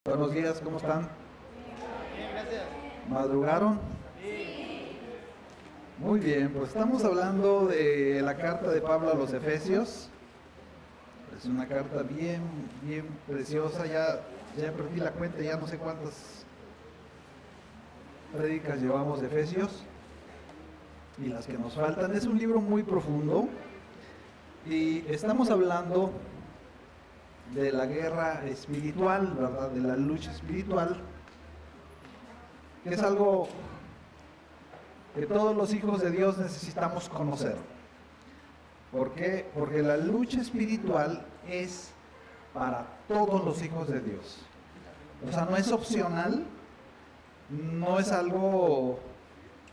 Buenos días, ¿cómo están? Bien, gracias. ¿Madrugaron? Muy bien, pues estamos hablando de la carta de Pablo a los Efesios. Es una carta bien preciosa, ya perdí la cuenta, ya no sé cuántas prédicas llevamos de Efesios y las que nos faltan. Es un libro muy profundo y estamos hablando de la guerra espiritual, ¿verdad? De la lucha espiritual, que es algo que todos los hijos de Dios necesitamos conocer. ¿Por qué? Porque la lucha espiritual es para todos los hijos de Dios. O sea, no es opcional, no es algo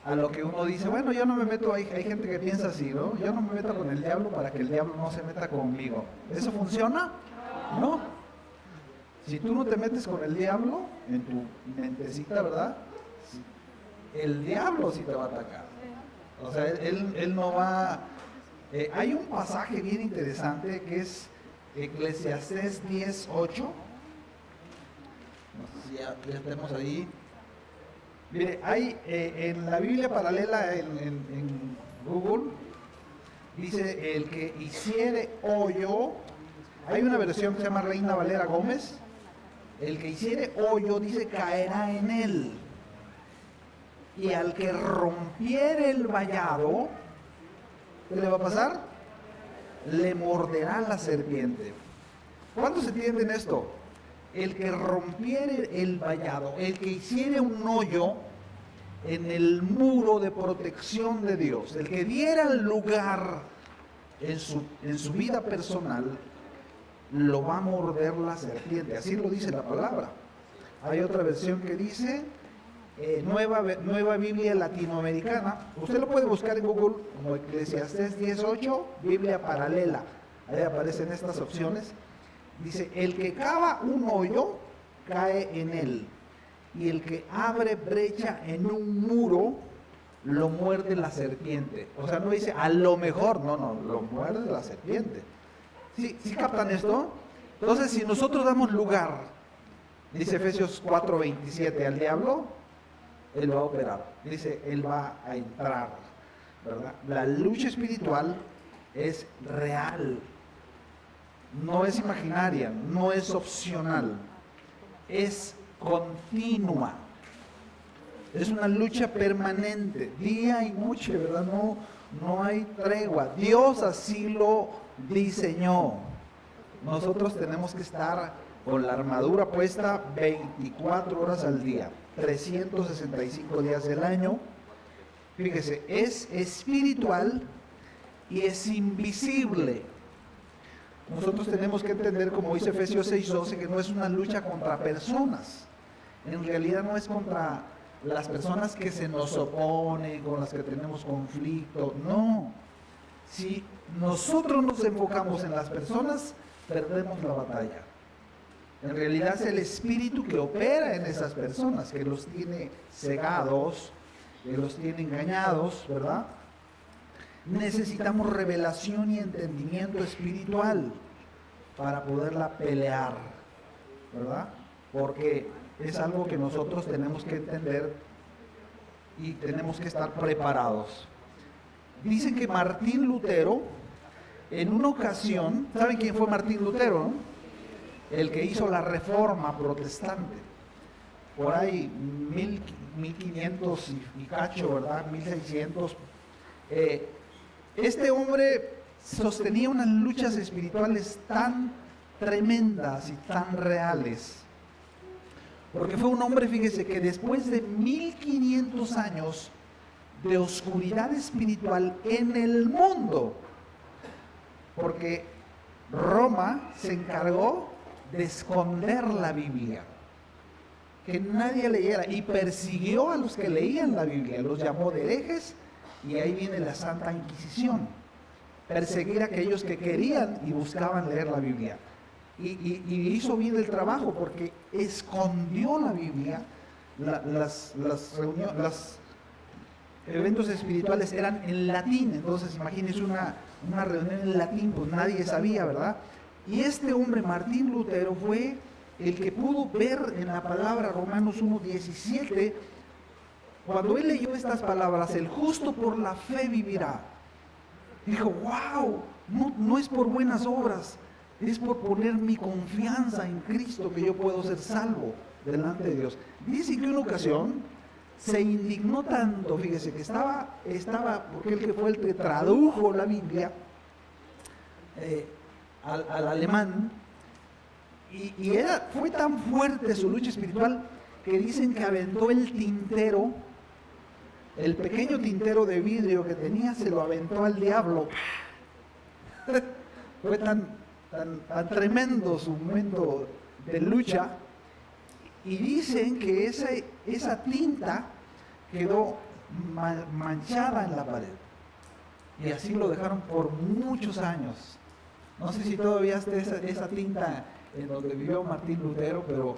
a lo que uno dice, bueno, yo no me meto, hay gente que piensa así, ¿no? Yo no me meto con el diablo para que el diablo no se meta conmigo. ¿Eso funciona? No. Si tú no te metes con el diablo en tu mentecita, ¿verdad? El diablo sí te va a atacar. O sea, él no va... hay un pasaje bien interesante que es Eclesiastés 10:8. No sé si ya estemos ahí. Mire, hay en la Biblia paralela en Google, dice: el que hiciere hoyo, hay una versión que se llama Reina Valera Gómez, el que hiciere hoyo, dice, caerá en él. Y al que rompiere el vallado, ¿qué le va a pasar? Le morderá la serpiente. ¿Cuántos entienden esto? El que rompiere el vallado, el que hiciere un hoyo en el muro de protección de Dios, el que diera lugar en su vida personal, lo va a morder la serpiente. Así lo dice la palabra. Hay otra versión que dice, nueva Biblia latinoamericana. Usted lo puede buscar en Google como Eclesiastés 10:8, Biblia paralela. Ahí aparecen estas opciones. Dice: el que cava un hoyo, cae en él. Y el que abre brecha en un muro, lo muerde la serpiente. O sea, no dice a lo mejor, no, lo muerde la serpiente. ¿Sí captan esto? Entonces, si nosotros damos lugar, dice Efesios 4:27, al diablo, él va a operar. Dice, él va a entrar, ¿verdad? La lucha espiritual es real, no es imaginaria, no es opcional, es continua. Es una lucha permanente, día y noche, ¿verdad? No hay tregua. Dios así lo diseñó. Nosotros tenemos que estar con la armadura puesta 24 horas al día, 365 días del año. Fíjese, es espiritual y es invisible. Nosotros tenemos que entender, como dice Efesios 6:12, que no es una lucha contra personas. En realidad no es contra las personas que se nos oponen, con las que tenemos conflicto. No. Si nosotros nos enfocamos en las personas, perdemos la batalla. En realidad es el espíritu que opera en esas personas, que los tiene cegados, que los tiene engañados, ¿verdad? Necesitamos revelación y entendimiento espiritual para poderla pelear, ¿verdad? Porque es algo que nosotros tenemos que entender y tenemos que estar preparados. Dicen que Martín Lutero, en una ocasión, ¿saben quién fue Martín Lutero, no? El que hizo la Reforma protestante, por ahí 1500 y cacho, ¿verdad? 1600. Este hombre sostenía unas luchas espirituales tan tremendas y tan reales, porque fue un hombre, fíjese, que después de 1500 años de oscuridad espiritual en el mundo, porque Roma se encargó de esconder la Biblia, que nadie leyera, y persiguió a los que leían la Biblia, los llamó de herejes, y ahí viene la Santa Inquisición, perseguir a aquellos que querían y buscaban leer la Biblia. Y hizo bien el trabajo, porque escondió la Biblia. Los eventos espirituales eran en latín, entonces imagínense una reunión en latín, pues nadie sabía, ¿verdad? Y este hombre, Martín Lutero, fue el que pudo ver en la palabra Romanos 1:17, cuando él leyó estas palabras, el justo por la fe vivirá, dijo, wow, no es por buenas obras, es por poner mi confianza en Cristo que yo puedo ser salvo delante de Dios. Dice que una ocasión se indignó tanto, fíjese, que estaba porque él que fue el que tradujo la Biblia al alemán, y fue tan fuerte su lucha espiritual que dicen que aventó el tintero, el pequeño tintero de vidrio que tenía, se lo aventó al diablo. Fue tan tremendo su momento de lucha, y dicen que esa tinta quedó manchada en la pared, y así lo dejaron por muchos años. No sé si todavía está esa tinta en donde vivió Martín Lutero, pero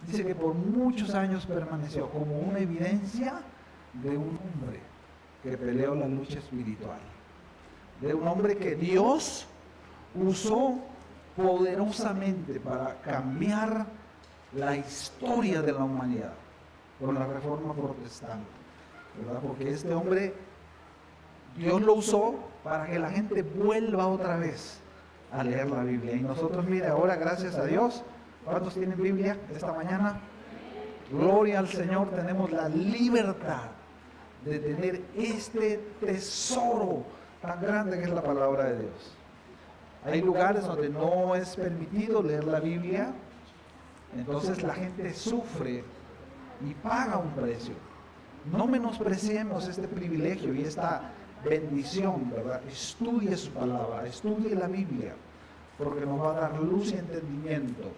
dice que por muchos años permaneció como una evidencia de un hombre que peleó la lucha espiritual, de un hombre que Dios usó poderosamente para cambiar la historia de la humanidad con la Reforma Protestante, ¿verdad? Porque este hombre, Dios lo usó para que la gente vuelva otra vez a leer la Biblia. Y nosotros, mire, ahora gracias a Dios, ¿cuántos tienen Biblia esta mañana? Gloria al Señor, tenemos la libertad de tener este tesoro tan grande que es la palabra de Dios. Hay lugares donde no es permitido leer la Biblia, entonces la gente sufre y paga un precio. No menospreciemos este privilegio y esta bendición, ¿verdad? Estudie su palabra, estudie la Biblia, porque nos va a dar luz y entendimiento.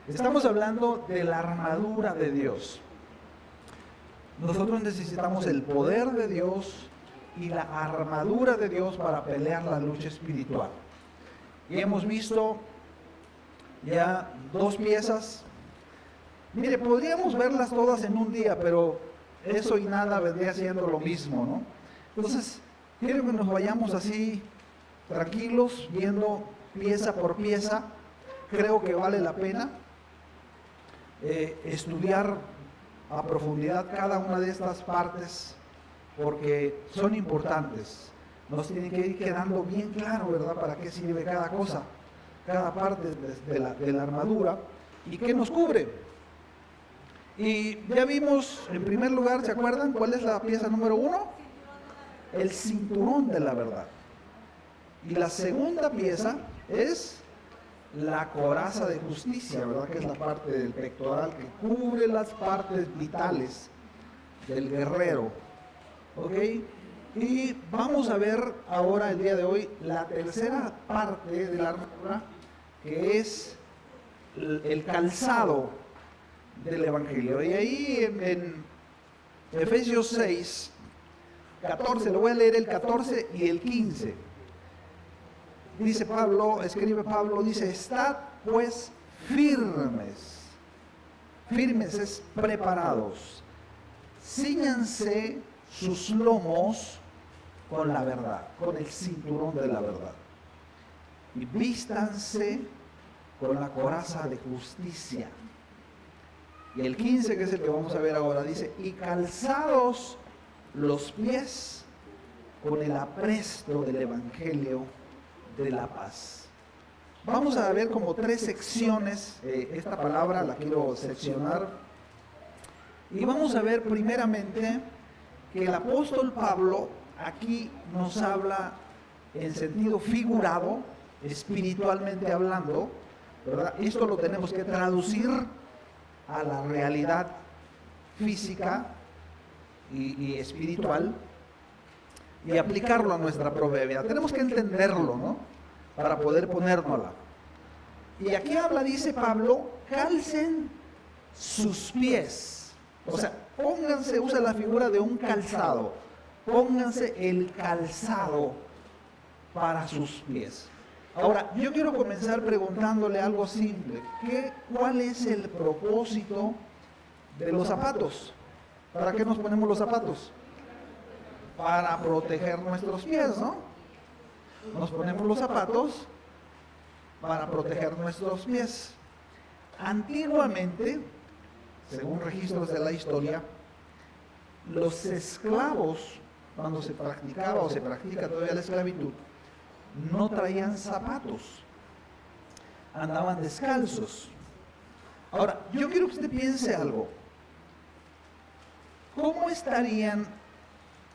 Estamos hablando de la armadura de Dios. Nosotros necesitamos el poder de Dios y la armadura de Dios para pelear la lucha espiritual. Y hemos visto ya 2 piezas. Mire, podríamos verlas todas en un día, pero eso y nada vendría siendo lo mismo, ¿no? Entonces, quiero que nos vayamos así, tranquilos, viendo pieza por pieza. Creo que vale la pena estudiar a profundidad cada una de estas partes, porque son importantes. Nos tiene que ir quedando bien claro, ¿verdad?, para qué sirve cada cosa, cada parte de la armadura y qué nos cubre. Y ya vimos, en primer lugar, ¿se acuerdan cuál es la pieza número 1? El cinturón de la verdad. Y la segunda pieza es la coraza de justicia, ¿verdad?, que es la parte del pectoral que cubre las partes vitales del guerrero. ¿Ok? Y vamos a ver ahora, el día de hoy, la tercera parte de la armadura, que es el calzado del Evangelio. Y ahí en Efesios 6, 14, le voy a leer el 14 y el 15. Dice Pablo, escribe Pablo, dice, estad pues firmes. Firmes es preparados. Cíñanse sus lomos con la verdad, con el cinturón de la verdad. Y vístanse con la coraza de justicia. Y el 15, que es el que vamos a ver ahora, dice, y calzados los pies con el apresto del Evangelio de la paz. Vamos a ver como 3 secciones, esta palabra la quiero seccionar, y vamos a ver primeramente que el apóstol Pablo aquí nos habla en sentido figurado, espiritualmente hablando, ¿verdad? Esto lo tenemos que traducir a la realidad física y espiritual y aplicarlo a nuestra propia vida. Tenemos que entenderlo, ¿no?, para poder ponérnosla. Y aquí habla, dice Pablo, calcen sus pies. O sea, pónganse, usa la figura de un calzado. Pónganse el calzado para sus pies. Ahora, yo quiero comenzar preguntándole algo simple. ¿Cuál es el propósito de los zapatos? ¿Para qué nos ponemos los zapatos? Para proteger nuestros pies, ¿no? Nos ponemos los zapatos para proteger nuestros pies. Antiguamente, según registros de la historia, los esclavos, cuando se practicaba o se practica todavía la esclavitud, no traían zapatos, andaban descalzos. Ahora, yo quiero que usted piense algo. ¿Cómo estarían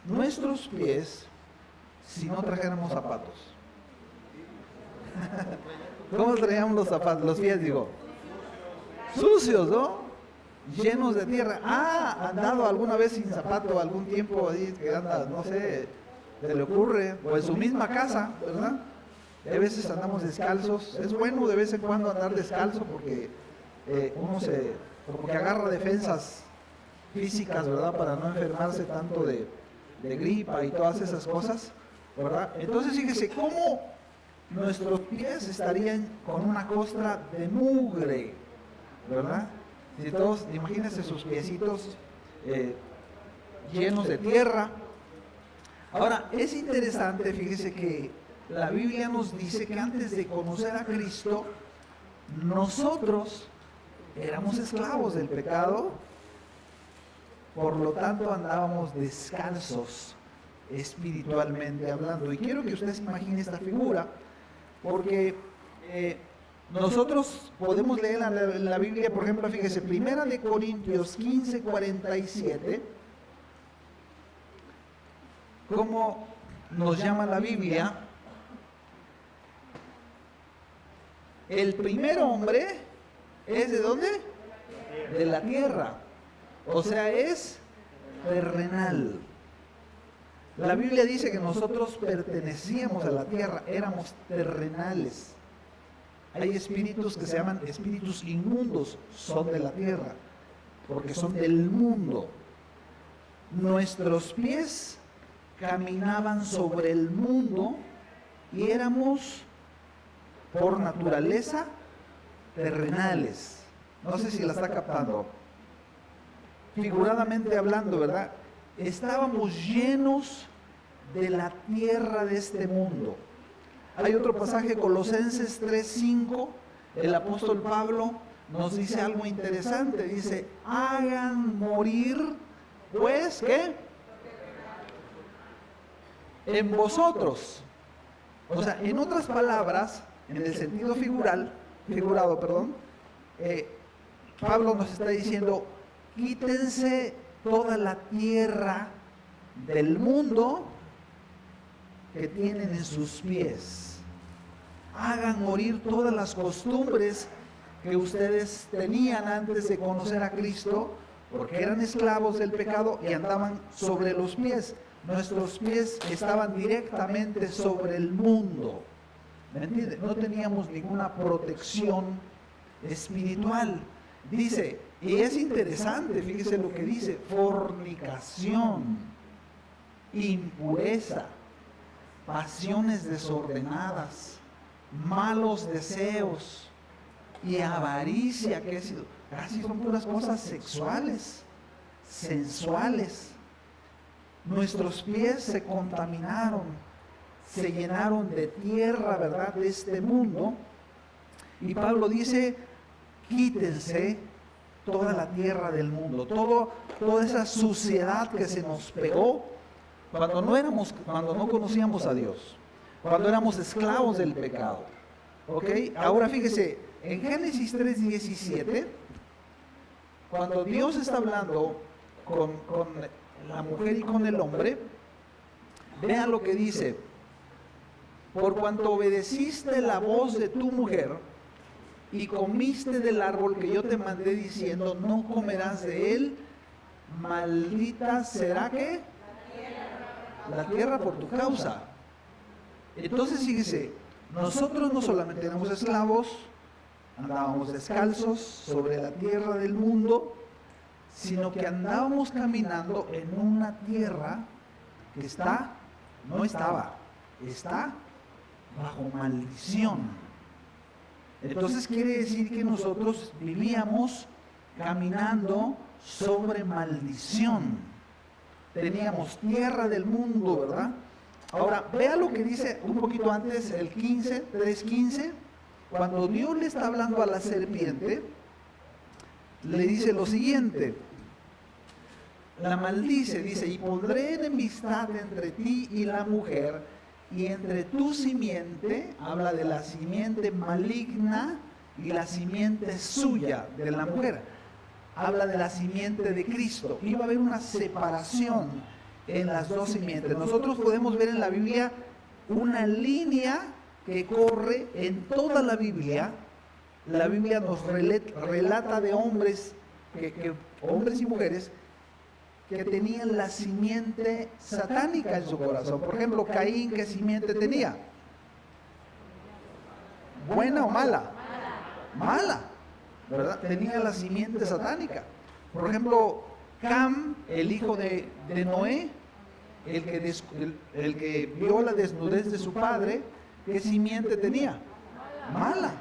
nuestros pies si no trajéramos zapatos? ¿Cómo traíamos los zapatos, los pies, digo? Sucios, ¿no? Llenos de tierra. ¿Andado alguna vez sin zapato algún tiempo ahí que anda, no sé, se le ocurre? O en su misma casa, ¿verdad? A veces andamos descalzos. Es bueno de vez en cuando andar descalzo porque uno como que agarra defensas físicas, ¿verdad? Para no enfermarse tanto de gripa y todas esas cosas, ¿verdad? Entonces fíjese cómo nuestros pies estarían con una costra de mugre, ¿verdad? Si todos, imagínense sus piecitos llenos de tierra. Ahora, es interesante, fíjese que la Biblia nos dice que antes de conocer a Cristo, nosotros éramos esclavos del pecado, por lo tanto andábamos descalzos espiritualmente hablando. Y quiero que usted se imagine esta figura, porque nosotros podemos leer en la Biblia, por ejemplo, fíjese, 1 de Corintios 15:47, ¿cómo nos llama la Biblia? El primer hombre es ¿de dónde? De la tierra. O sea, es terrenal. La Biblia dice que nosotros pertenecíamos a la tierra, éramos terrenales. Hay espíritus que se llaman espíritus inmundos, son de la tierra, porque son del mundo. Nuestros pies caminaban sobre el mundo y éramos por naturaleza terrenales. No sé si la está captando. Figuradamente hablando, ¿verdad? Estábamos llenos de la tierra de este mundo. Hay otro pasaje, Colosenses 3:5, el apóstol Pablo nos dice algo interesante, dice, hagan morir, pues, ¿qué? En vosotros. O sea, en otras palabras, en el sentido figurado, Pablo nos está diciendo, quítense toda la tierra del mundo que tienen en sus pies. Hagan morir todas las costumbres que ustedes tenían antes de conocer a Cristo, porque eran esclavos del pecado y andaban sobre los pies. Nuestros pies estaban directamente sobre el mundo. ¿Me entiende? No teníamos ninguna protección espiritual. Dice, y es interesante, fíjese lo que dice, fornicación, impureza, pasiones desordenadas, malos deseos y avaricia, que casi son puras cosas sexuales, sensuales. Nuestros pies se contaminaron, se llenaron de tierra, ¿verdad?, de este mundo. Y Pablo dice, quítense toda la tierra del mundo, toda esa suciedad que se nos pegó cuando no conocíamos a Dios, cuando éramos esclavos del pecado. ¿Ok? Ahora fíjese, en Génesis 3:17, cuando Dios está hablando con la mujer y con el hombre, vean lo que dice: por cuanto obedeciste la voz de tu mujer y comiste del árbol que yo te mandé diciendo, no comerás de él, maldita será ¿qué? La tierra por tu causa. Entonces fíjese, nosotros no solamente éramos esclavos, andábamos descalzos sobre la tierra del mundo, sino que andábamos caminando en una tierra que está bajo maldición. Entonces quiere decir que nosotros vivíamos caminando sobre maldición. Teníamos tierra del mundo, ¿verdad? Ahora, vea lo que dice un poquito antes, el 3:15, cuando Dios le está hablando a la serpiente, le dice lo siguiente. La maldice, dice, y pondré enemistad entre ti y la mujer, y entre tu simiente, habla de la simiente maligna y la simiente suya de la mujer. Habla de la simiente de Cristo. Iba a haber una separación en las dos simientes. Nosotros podemos ver en la Biblia una línea que corre en toda la Biblia. La Biblia nos relata de hombres, hombres y mujeres que tenían la simiente satánica en su corazón. Por ejemplo, Caín, ¿qué simiente tenía? ¿Buena o mala? Mala, ¿verdad? Tenía la simiente satánica. Por ejemplo, Cam, el hijo de Noé, el que vio la desnudez de su padre, ¿qué simiente tenía? Mala,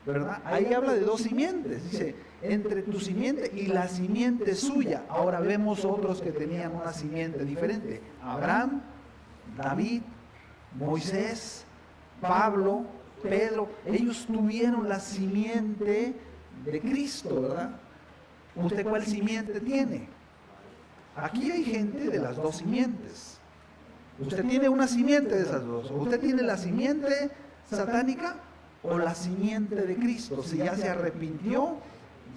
¿verdad? Ahí habla de dos simientes, dice, entre tu simiente y la simiente suya. Ahora vemos otros que tenían una simiente diferente. Abraham, David, Moisés, Pablo, Pedro, ellos tuvieron la simiente de Cristo, ¿verdad? ¿Usted cuál simiente tiene? Aquí hay gente de las dos simientes. Usted tiene una simiente de esas dos. ¿Usted tiene la simiente satánica o la simiente de Cristo? Si ya se arrepintió,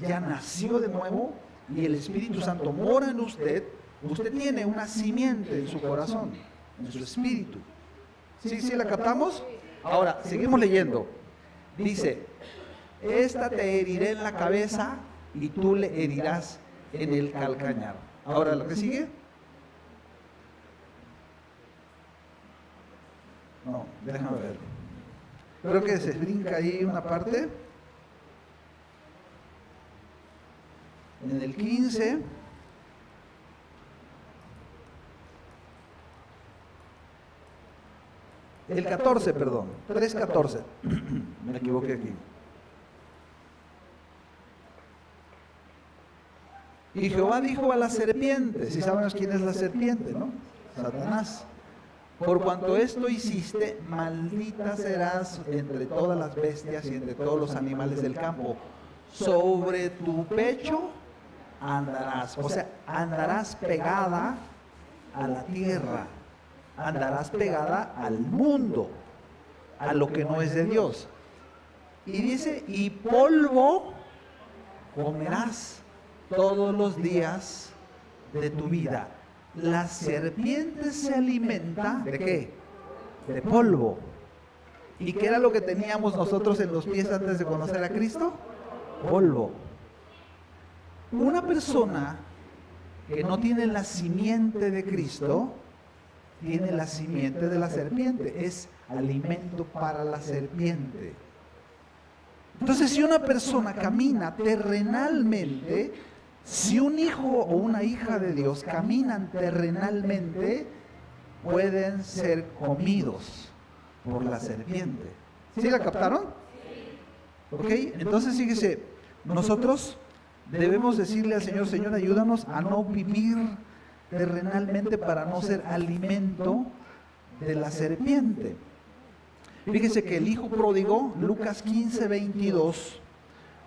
ya nació de nuevo y el Espíritu Santo mora en usted, usted tiene una simiente en su corazón, en su espíritu. ¿Sí la captamos? Ahora, seguimos leyendo. Dice, esta te heriré en la cabeza y tú le herirás en el calcañar. Ahora, ¿lo que sigue? No, déjame ver. Creo que se brinca ahí una parte. En el 15. El 14, perdón. 3:14. Me equivoqué aquí. Y Jehová dijo a la serpiente, si sabemos quién es la serpiente, ¿no? Satanás. Por cuanto esto hiciste, maldita serás entre todas las bestias y entre todos los animales del campo. Sobre tu pecho andarás. O sea, andarás pegada a la tierra. Andarás pegada al mundo, a lo que no es de Dios. Y dice, y polvo comerás todos los días de tu vida. La serpiente se alimenta ¿de qué? De polvo. ¿Y qué era lo que teníamos nosotros en los pies antes de conocer a Cristo? Polvo. Una persona que no tiene la simiente de Cristo, tiene la simiente de la serpiente. Es alimento para la serpiente. Entonces, si una persona camina terrenalmente, si un hijo o una hija de Dios caminan terrenalmente, pueden ser comidos por la serpiente. ¿Sí la captaron? ¿Ok? Entonces, fíjese, nosotros debemos decirle al Señor, Señor, ayúdanos a no vivir terrenalmente para no ser alimento de la serpiente. Fíjese que el hijo pródigo, Lucas 15:22,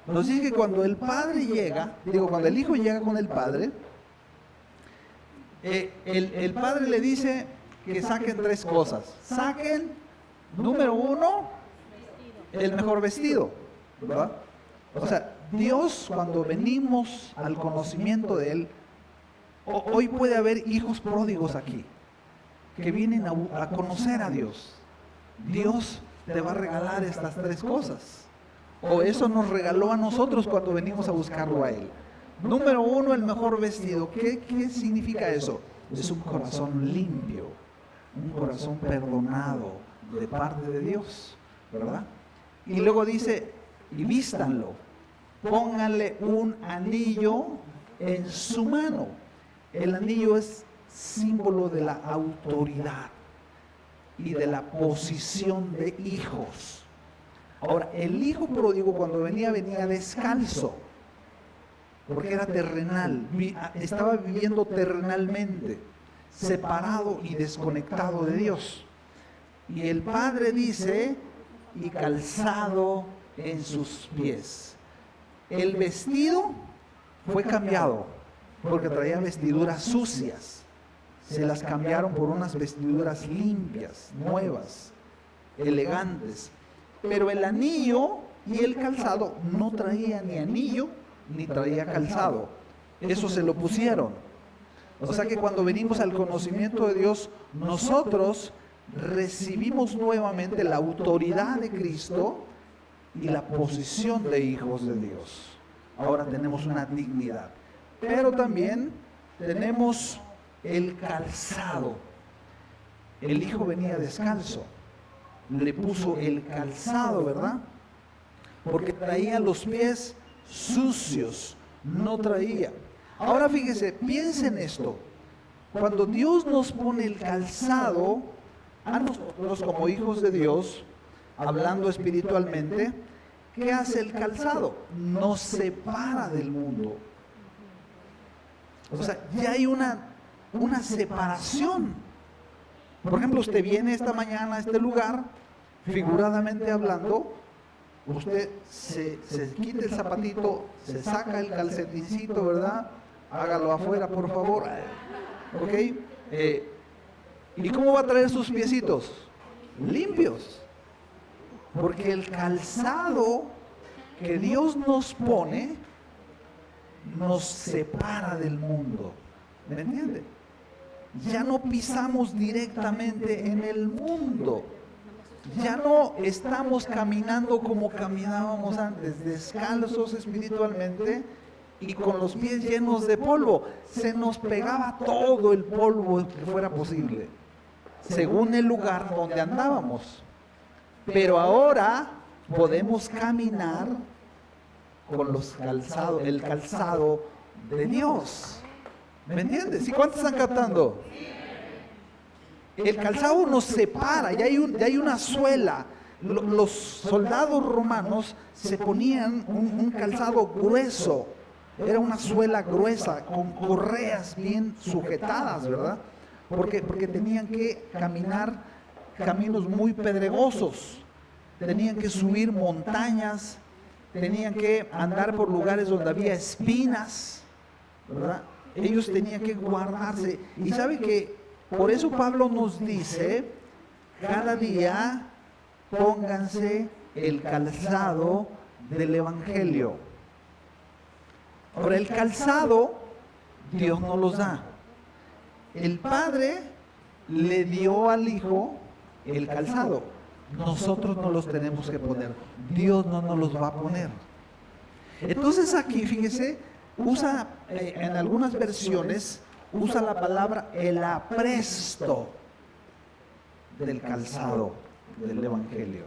nos dice que cuando el padre llega, cuando el hijo llega con el padre, el padre le dice que saquen tres cosas. Saquen, número uno, el mejor vestido, ¿verdad? O sea, Dios, cuando venimos al conocimiento de Él, hoy puede haber hijos pródigos aquí, que vienen a conocer a Dios. Dios te va a regalar estas tres cosas. O eso nos regaló a nosotros cuando venimos a buscarlo a Él. Número uno, el mejor vestido. ¿Qué significa eso? Es un corazón limpio, un corazón perdonado de parte de Dios, ¿verdad? Y luego dice, y vístanlo, pónganle un anillo en su mano. El anillo es símbolo de la autoridad y de la posición de hijos. Ahora, el hijo pródigo cuando venía descalzo, porque era terrenal, estaba viviendo terrenalmente, separado y desconectado de Dios. Y el padre dice, y calzado en sus pies. El vestido fue cambiado porque traía vestiduras sucias. Se las cambiaron por unas vestiduras limpias, nuevas, elegantes. Pero el anillo y el calzado no traía ni anillo ni traía calzado. Eso se lo pusieron. O sea que cuando venimos al conocimiento de Dios, nosotros recibimos nuevamente la autoridad de Cristo y la posición de hijos de Dios. Ahora tenemos una dignidad. Pero también tenemos el calzado. El hijo venía descalzo. Le puso el calzado, ¿verdad? Porque traía los pies sucios. No traía. Ahora fíjese, piensen esto. Cuando Dios nos pone el calzado, a nosotros como hijos de Dios, hablando espiritualmente, ¿qué hace el calzado? Nos separa del mundo. O sea, ya hay una separación. Por ejemplo, usted viene esta mañana a este lugar, figuradamente hablando, usted se quita el zapatito, se saca el calcetincito, ¿verdad? Hágalo afuera, por favor. ¿Ok? ¿Y cómo va a traer sus piecitos? Limpios. Porque el calzado que Dios nos pone nos separa del mundo. ¿Me entiende? Ya no pisamos directamente en el mundo. Ya no estamos caminando como caminábamos antes, descalzos espiritualmente y con los pies llenos de polvo. Se nos pegaba todo el polvo que fuera posible, según el lugar donde andábamos. Pero ahora podemos caminar con el calzado de Dios. ¿Me entiendes? ¿Y cuántos están captando? El calzado nos separa, ya hay una suela. Los soldados romanos se ponían un calzado grueso. Era una suela gruesa, con correas bien sujetadas, ¿verdad? Porque tenían que caminar caminos muy pedregosos, tenían que subir montañas, tenían que andar por lugares donde había espinas, ¿verdad? Ellos tenían que guardarse. Y sabe que por eso Pablo nos dice, cada día pónganse el calzado del Evangelio. Ahora, el calzado Dios no los da. El Padre le dio al Hijo el calzado. Nosotros no los tenemos que poner. Dios no nos los va a poner. Entonces aquí, fíjese, usa en algunas versiones, usa la palabra el apresto del calzado del Evangelio.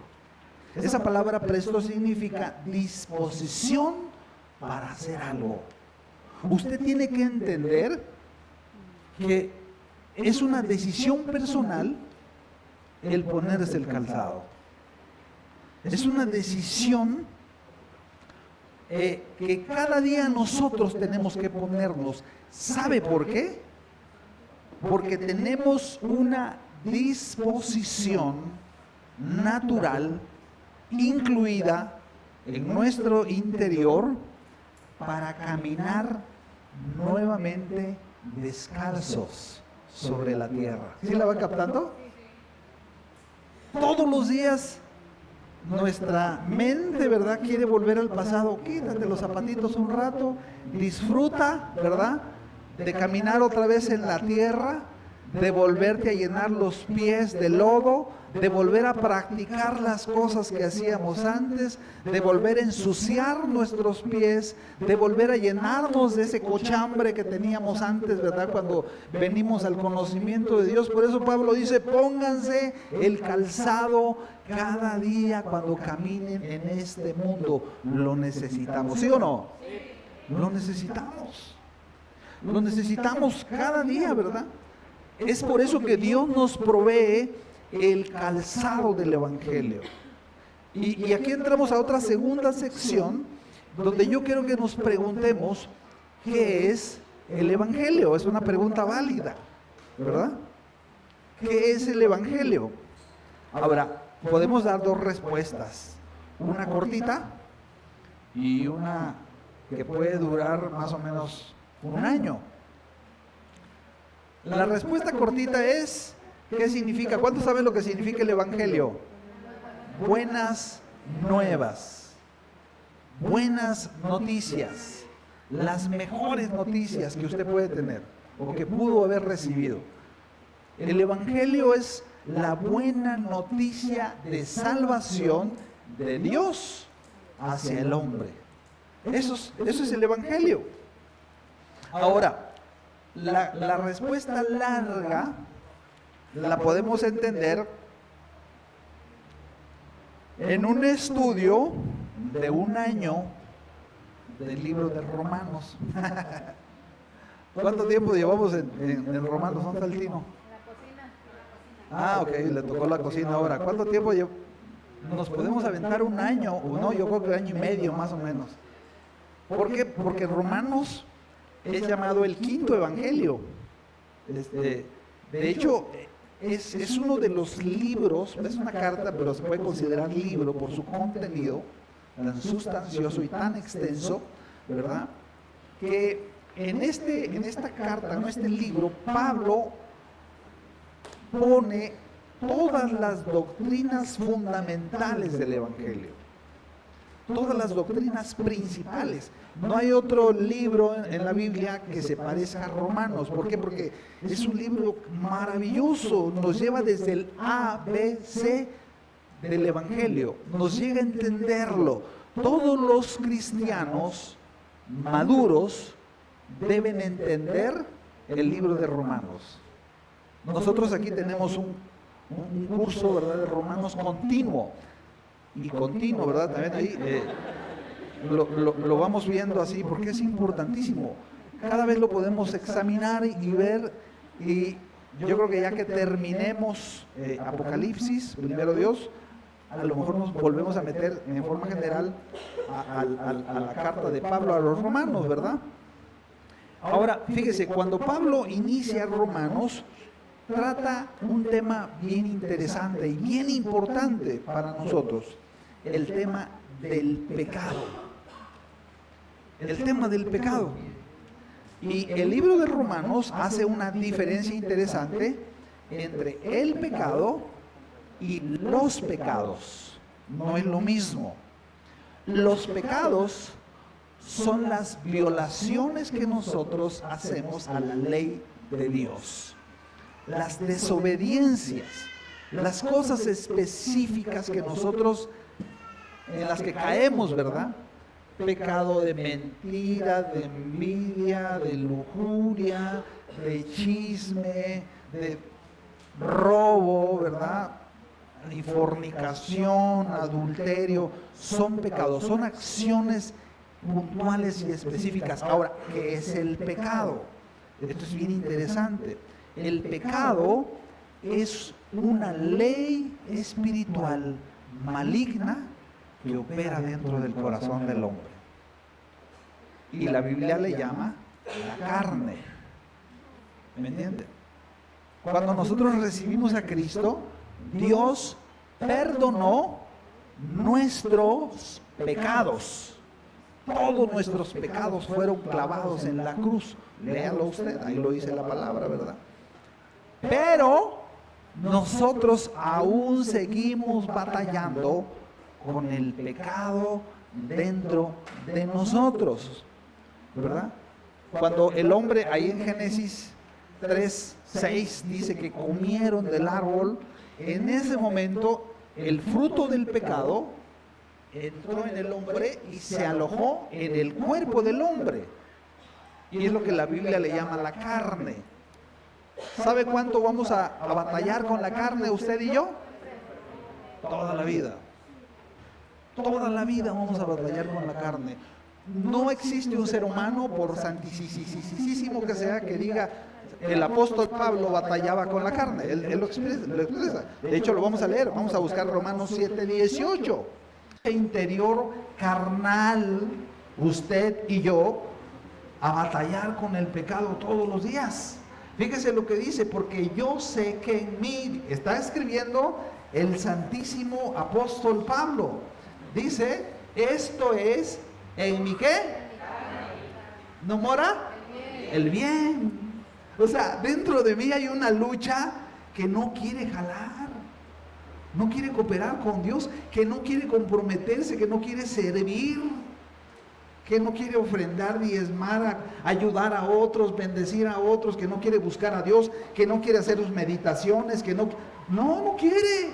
Esa palabra presto significa disposición para hacer algo. Usted tiene que entender que es una decisión personal el ponerse el calzado. Es una decisión que cada día nosotros tenemos que ponernos. ¿Sabe por qué? Porque tenemos una disposición natural incluida en nuestro interior para caminar nuevamente descalzos sobre la tierra. ¿Sí la va captando? Todos los días nuestra mente, ¿verdad?, quiere volver al pasado. Quítate los zapatitos un rato, disfruta, ¿verdad?, de caminar otra vez en la tierra, de volverte a llenar los pies de lodo, de volver a practicar las cosas que hacíamos antes, de volver a ensuciar nuestros pies, de volver a llenarnos de ese cochambre que teníamos antes, ¿verdad?, cuando venimos al conocimiento de Dios. Por eso Pablo dice, pónganse el calzado cada día cuando caminen en este mundo. Lo necesitamos, ¿sí o no? Lo necesitamos. Lo necesitamos cada día, ¿verdad? Es por eso que Dios nos provee el calzado del Evangelio. Y aquí entramos a otra segunda sección, donde yo quiero que nos preguntemos, ¿qué es el Evangelio? Es una pregunta válida, ¿verdad? ¿Qué es el Evangelio? Ahora, podemos dar dos respuestas, una cortita y una que puede durar más o menos un año. La respuesta cortita es, ¿qué significa? ¿Cuántos saben lo que significa el Evangelio? Buenas nuevas, buenas noticias, las mejores noticias que usted puede tener o que pudo haber recibido. El Evangelio es la buena noticia de salvación de Dios hacia el hombre. Eso es el Evangelio. Ahora, la respuesta larga la podemos entender en un estudio de un año del libro de Romanos. ¿Cuánto tiempo llevamos en Romanos, San Saltino? Ah, ok, le tocó la cocina ahora. ¿Cuánto tiempo nos podemos aventar? Un año, o no, yo creo que 1 año y medio más o menos. ¿Por qué? Porque Romanos es llamado el quinto evangelio. De hecho, es uno de los libros, es una carta, pero se puede considerar libro por su contenido tan sustancioso y tan extenso, ¿verdad? Que en esta carta, en este libro, Pablo pone todas las doctrinas fundamentales del Evangelio, todas las doctrinas principales. No hay otro libro en la Biblia que se parezca a Romanos. ¿Por qué? Porque es un libro maravilloso, nos lleva desde el A, B, C del Evangelio, nos llega a entenderlo. Todos los cristianos maduros deben entender el libro de Romanos. Nosotros aquí tenemos un curso, ¿verdad?, de Romanos continuo, ¿verdad? También ahí lo vamos viendo así porque es importantísimo. Cada vez lo podemos examinar y ver, y yo creo que ya que terminemos Apocalipsis, primero Dios, a lo mejor nos volvemos a meter en forma general a la carta de Pablo a los romanos, ¿verdad? Ahora, fíjese, cuando Pablo inicia Romanos, trata un tema bien interesante y bien importante para nosotros, el tema del pecado. El tema del pecado. Y el libro de Romanos hace una diferencia interesante entre el pecado y los pecados. No es lo mismo. Los pecados son las violaciones que nosotros hacemos a la ley de Dios. Las desobediencias, las cosas específicas que nosotros, en las que caemos, ¿verdad? Pecado de mentira, de envidia, de lujuria, de chisme, de robo, ¿verdad? Y fornicación, adulterio, son pecados, son acciones puntuales y específicas. Ahora, ¿qué es el pecado? Esto es bien interesante. El pecado es una ley espiritual maligna que opera dentro del corazón del hombre. Y la Biblia le llama la carne. ¿Me entiende? Cuando nosotros recibimos a Cristo, Dios perdonó nuestros pecados. Todos nuestros pecados fueron clavados en la cruz. Léalo usted, ahí lo dice la palabra, ¿verdad? Pero nosotros aún seguimos batallando con el pecado dentro de nosotros, ¿verdad? Cuando el hombre, ahí en Génesis 3:6 dice que comieron del árbol, en ese momento el fruto del pecado entró en el hombre y se alojó en el cuerpo del hombre. Y es lo que la Biblia le llama la carne. ¿Sabe cuánto vamos a batallar con la carne usted y yo? Toda la vida. Toda la vida vamos a batallar con la carne. No existe un ser humano, por santísimo que sea, que diga, el apóstol Pablo batallaba con la carne. Él lo expresa. De hecho, lo vamos a leer. Vamos a buscar Romanos 7:18. Interior carnal, usted y yo, a batallar con el pecado todos los días. Fíjese lo que dice, porque yo sé que en mí, está escribiendo el santísimo apóstol Pablo. Dice, esto es, ¿en mi qué? ¿No mora? El bien. O sea, dentro de mí hay una lucha que no quiere jalar, no quiere cooperar con Dios, que no quiere comprometerse, que no quiere servir, que no quiere ofrendar, diezmar, ayudar a otros, bendecir a otros, que no quiere buscar a Dios, que no quiere hacer sus meditaciones, que no quiere.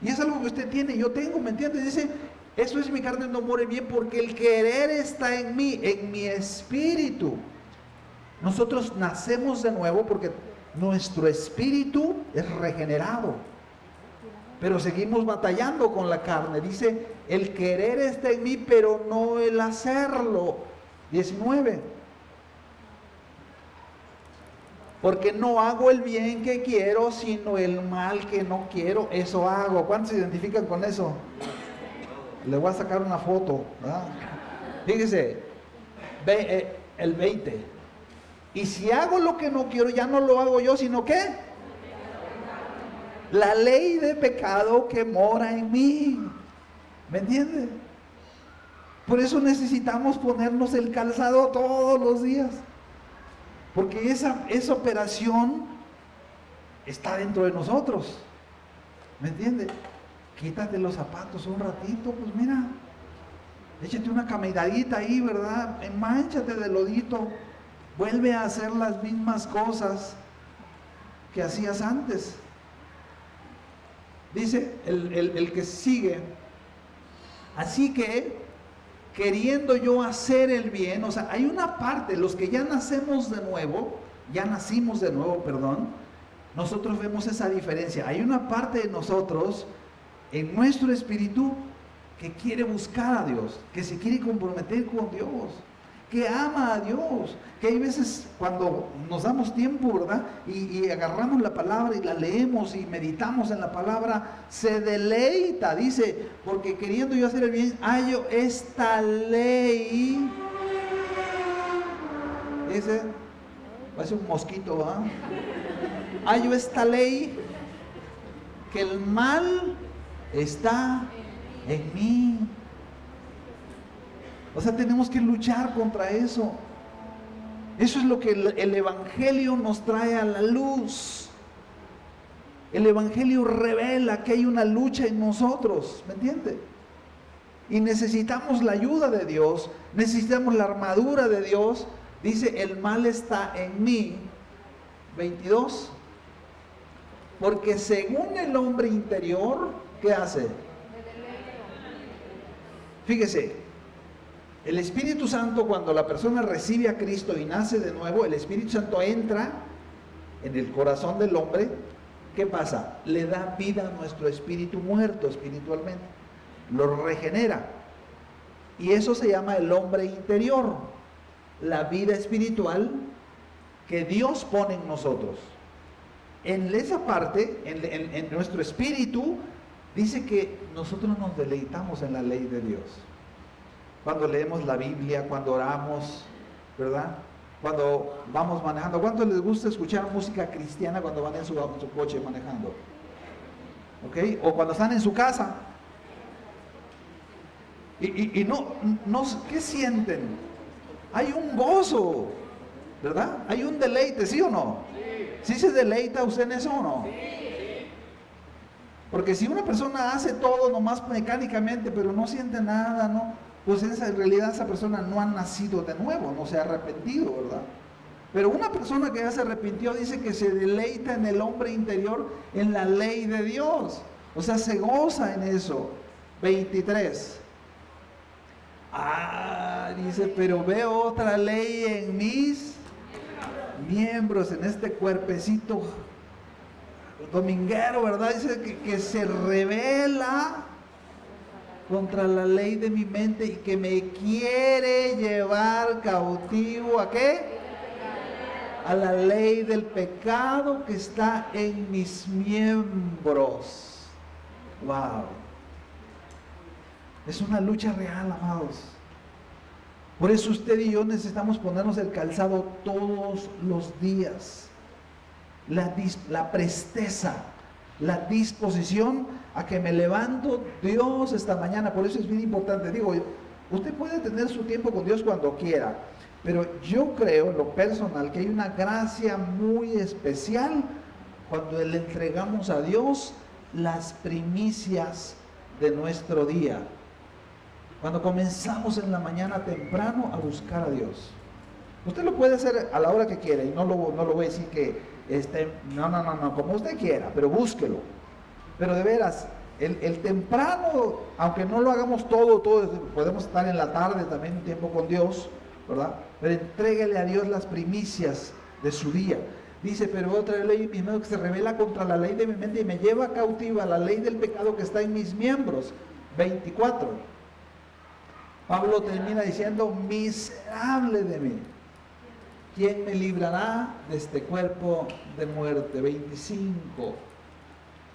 Y es algo que usted tiene, yo tengo, ¿me entiende? Dice, eso es mi carne, no muere bien, porque el querer está en mí, en mi espíritu. Nosotros nacemos de nuevo porque nuestro espíritu es regenerado, pero seguimos batallando con la carne. Dice, el querer está en mí, pero no el hacerlo. 19. Porque no hago el bien que quiero, sino el mal que no quiero, eso hago. ¿Cuántos se identifican con eso? Le voy a sacar una foto, ¿verdad? Fíjese, el 20. Y si hago lo que no quiero, ya no lo hago yo, sino ¿qué? La ley de pecado que mora en mí. ¿Me entiende? Por eso necesitamos ponernos el calzado todos los días. Porque esa operación está dentro de nosotros. ¿Me entiende? Quítate los zapatos un ratito, pues mira, échate una caminadita ahí, ¿verdad? Enmánchate de lodito. Vuelve a hacer las mismas cosas que hacías antes. Dice el que sigue, así que queriendo yo hacer el bien, o sea, hay una parte, los que ya nacimos de nuevo, nosotros vemos esa diferencia. Hay una parte de nosotros, en nuestro espíritu, que quiere buscar a Dios, que se quiere comprometer con Dios, que ama a Dios, que hay veces cuando nos damos tiempo, ¿verdad? Y agarramos la palabra y la leemos y meditamos en la palabra, se deleita, dice, porque queriendo yo hacer el bien, hallo esta ley. Dice, parece un mosquito, ¿verdad? Hallo esta ley, que el mal está en mí. O sea, tenemos que luchar contra eso. Eso es lo que el Evangelio nos trae a la luz. El Evangelio revela que hay una lucha en nosotros, ¿me entiende? Y necesitamos la ayuda de Dios, necesitamos la armadura de Dios. Dice, el mal está en mí. 22. Porque según el hombre interior, ¿qué hace? Fíjese. El Espíritu Santo, cuando la persona recibe a Cristo y nace de nuevo, el Espíritu Santo entra en el corazón del hombre. ¿Qué pasa? Le da vida a nuestro espíritu muerto espiritualmente. Lo regenera. Y eso se llama el hombre interior. La vida espiritual que Dios pone en nosotros. En esa parte, en nuestro espíritu, dice que nosotros nos deleitamos en la ley de Dios. Cuando leemos la Biblia, cuando oramos, ¿verdad? Cuando vamos manejando. ¿Cuánto les gusta escuchar música cristiana cuando van en su coche manejando? ¿Ok? O cuando están en su casa. Y no, ¿qué sienten? Hay un gozo, ¿verdad? Hay un deleite, ¿sí o no? ¿Sí se deleita usted en eso o no? Porque si una persona hace todo nomás mecánicamente, pero no siente nada, ¿no? Pues en realidad esa persona no ha nacido de nuevo, no se ha arrepentido, ¿verdad? Pero una persona que ya se arrepintió dice que se deleita en el hombre interior, en la ley de Dios. O sea, se goza en eso. 23. Dice, pero veo otra ley en mis miembros, en este cuerpecito dominguero, ¿verdad? Dice que se revela contra la ley de mi mente y que me quiere llevar cautivo ¿a qué? A la ley del pecado que está en mis miembros. Wow. Es una lucha real, amados. Por eso usted y yo necesitamos ponernos el calzado todos los días. La presteza, la disposición a que me levanto Dios esta mañana. Por eso es bien importante. Digo, usted puede tener su tiempo con Dios cuando quiera, Pero yo creo en lo personal que hay una gracia muy especial cuando le entregamos a Dios las primicias de nuestro día. Cuando comenzamos en la mañana temprano a buscar a Dios. Usted lo puede hacer a la hora que quiera y no lo voy a decir que no, como usted quiera, pero búsquelo. Pero de veras, el temprano, aunque no lo hagamos todo, podemos estar en la tarde también un tiempo con Dios, ¿verdad? Pero entréguele a Dios las primicias de su día. Dice, pero otra ley en mis miembros que se revela contra la ley de mi mente y me lleva cautiva la ley del pecado que está en mis miembros. 24. Pablo termina diciendo, miserable de mí. ¿Quién me librará de este cuerpo de muerte? 25.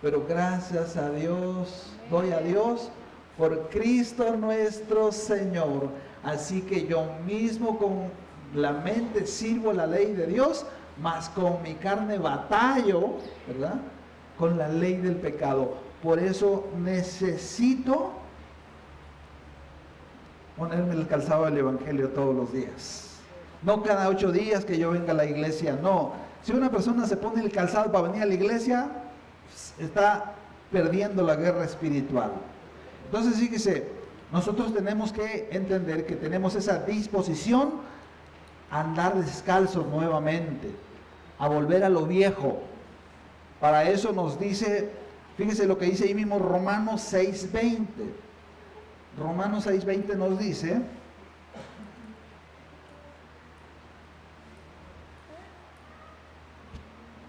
Pero gracias a Dios, doy a Dios por Cristo nuestro Señor. Así que yo mismo con la mente sirvo la ley de Dios, mas con mi carne batallo, ¿verdad? Con la ley del pecado. Por eso necesito ponerme el calzado del Evangelio todos los días. No cada 8 días que yo venga a la iglesia, no. Si una persona se pone el calzado para venir a la iglesia, está perdiendo la guerra espiritual. Entonces, fíjese, nosotros tenemos que entender que tenemos esa disposición a andar descalzos nuevamente, a volver a lo viejo. Para eso nos dice, fíjese lo que dice ahí mismo Romanos 6:20. Romanos 6:20 nos dice,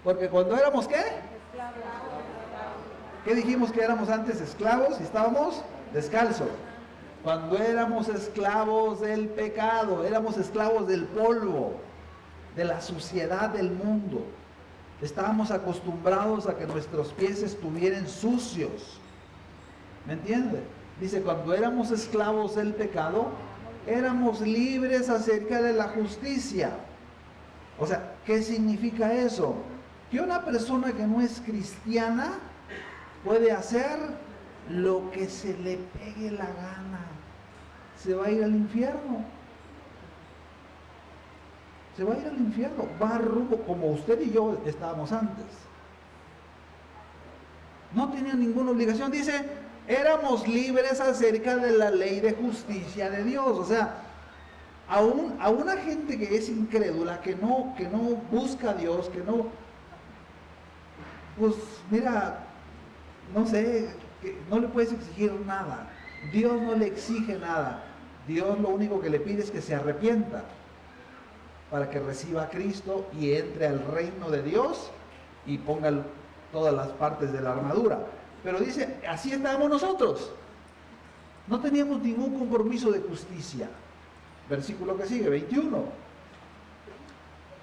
porque cuando éramos ¿qué? ¿Qué dijimos que éramos antes? Esclavos y estábamos descalzos. Cuando éramos esclavos del pecado, éramos esclavos del polvo, de la suciedad del mundo. Estábamos acostumbrados a que nuestros pies estuvieran sucios. ¿Me entiende? Dice, cuando éramos esclavos del pecado, éramos libres acerca de la justicia. O sea, ¿qué significa eso? Que una persona que no es cristiana puede hacer lo que se le pegue la gana. Se va a ir al infierno. Se va a ir al infierno. Va rumbo como usted y yo estábamos antes. No tenía ninguna obligación. Dice, éramos libres acerca de la ley de justicia de Dios. O sea, a una gente que es incrédula, que no busca a Dios, que no, pues mira, no sé, no le puedes exigir nada. Dios no le exige nada. Dios lo único que le pide es que se arrepienta para que reciba a Cristo y entre al reino de Dios y ponga todas las partes de la armadura. Pero dice, así estábamos nosotros. No teníamos ningún compromiso de justicia. Versículo que sigue, 21.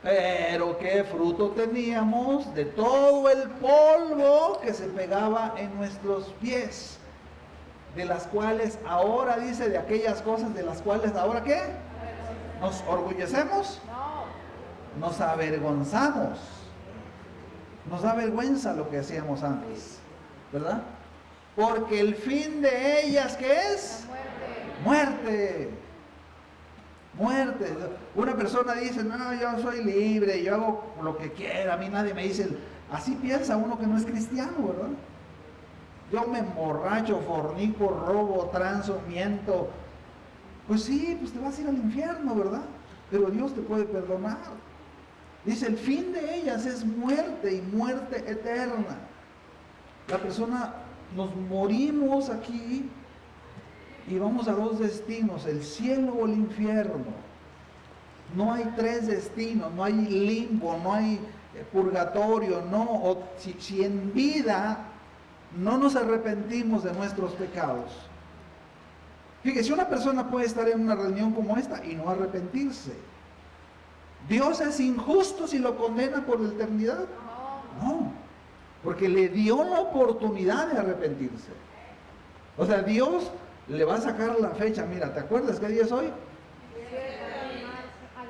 Pero qué fruto teníamos de todo el polvo que se pegaba en nuestros pies, de las cuales ahora dice, de aquellas cosas de las cuales ahora ¿qué? ¿Nos orgullecemos? No. Nos avergonzamos. Nos da vergüenza lo que hacíamos antes, ¿verdad? Porque el fin de ellas, ¿qué es? Muerte. Muerte. Una persona dice, no, yo soy libre, yo hago lo que quiera, a mí nadie me dice. Así piensa uno que no es cristiano, ¿verdad? Yo me emborracho, fornico, robo, transo, miento. Pues sí, pues te vas a ir al infierno, ¿verdad? Pero Dios te puede perdonar. Dice, el fin de ellas es muerte y muerte eterna. La persona, nos morimos aquí y vamos a 2 destinos, el cielo o el infierno. No hay 3 destinos, no hay limbo, no hay purgatorio, no. O si en vida no nos arrepentimos de nuestros pecados. Fíjese, una persona puede estar en una reunión como esta y no arrepentirse. ¿Dios es injusto si lo condena por la eternidad? No, porque le dio la oportunidad de arrepentirse. O sea, Dios le va a sacar la fecha. Mira, ¿te acuerdas qué día es hoy?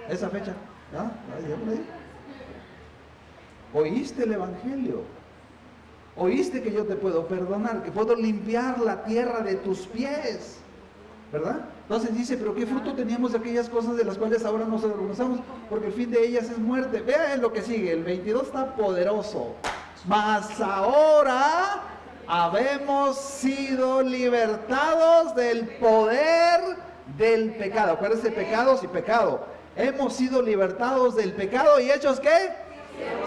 Esa fecha. ¿Ah? ¿Oíste el Evangelio? ¿Oíste que yo te puedo perdonar? Que puedo limpiar la tierra de tus pies, ¿verdad? Entonces dice, pero ¿qué fruto teníamos de aquellas cosas de las cuales ahora nos avergonzamos? Porque el fin de ellas es muerte. Vean lo que sigue, el 22 está poderoso. Mas ahora habemos sido libertados del poder del pecado. Acuérdense, pecados y pecado. Hemos sido libertados del pecado y hechos ¿qué?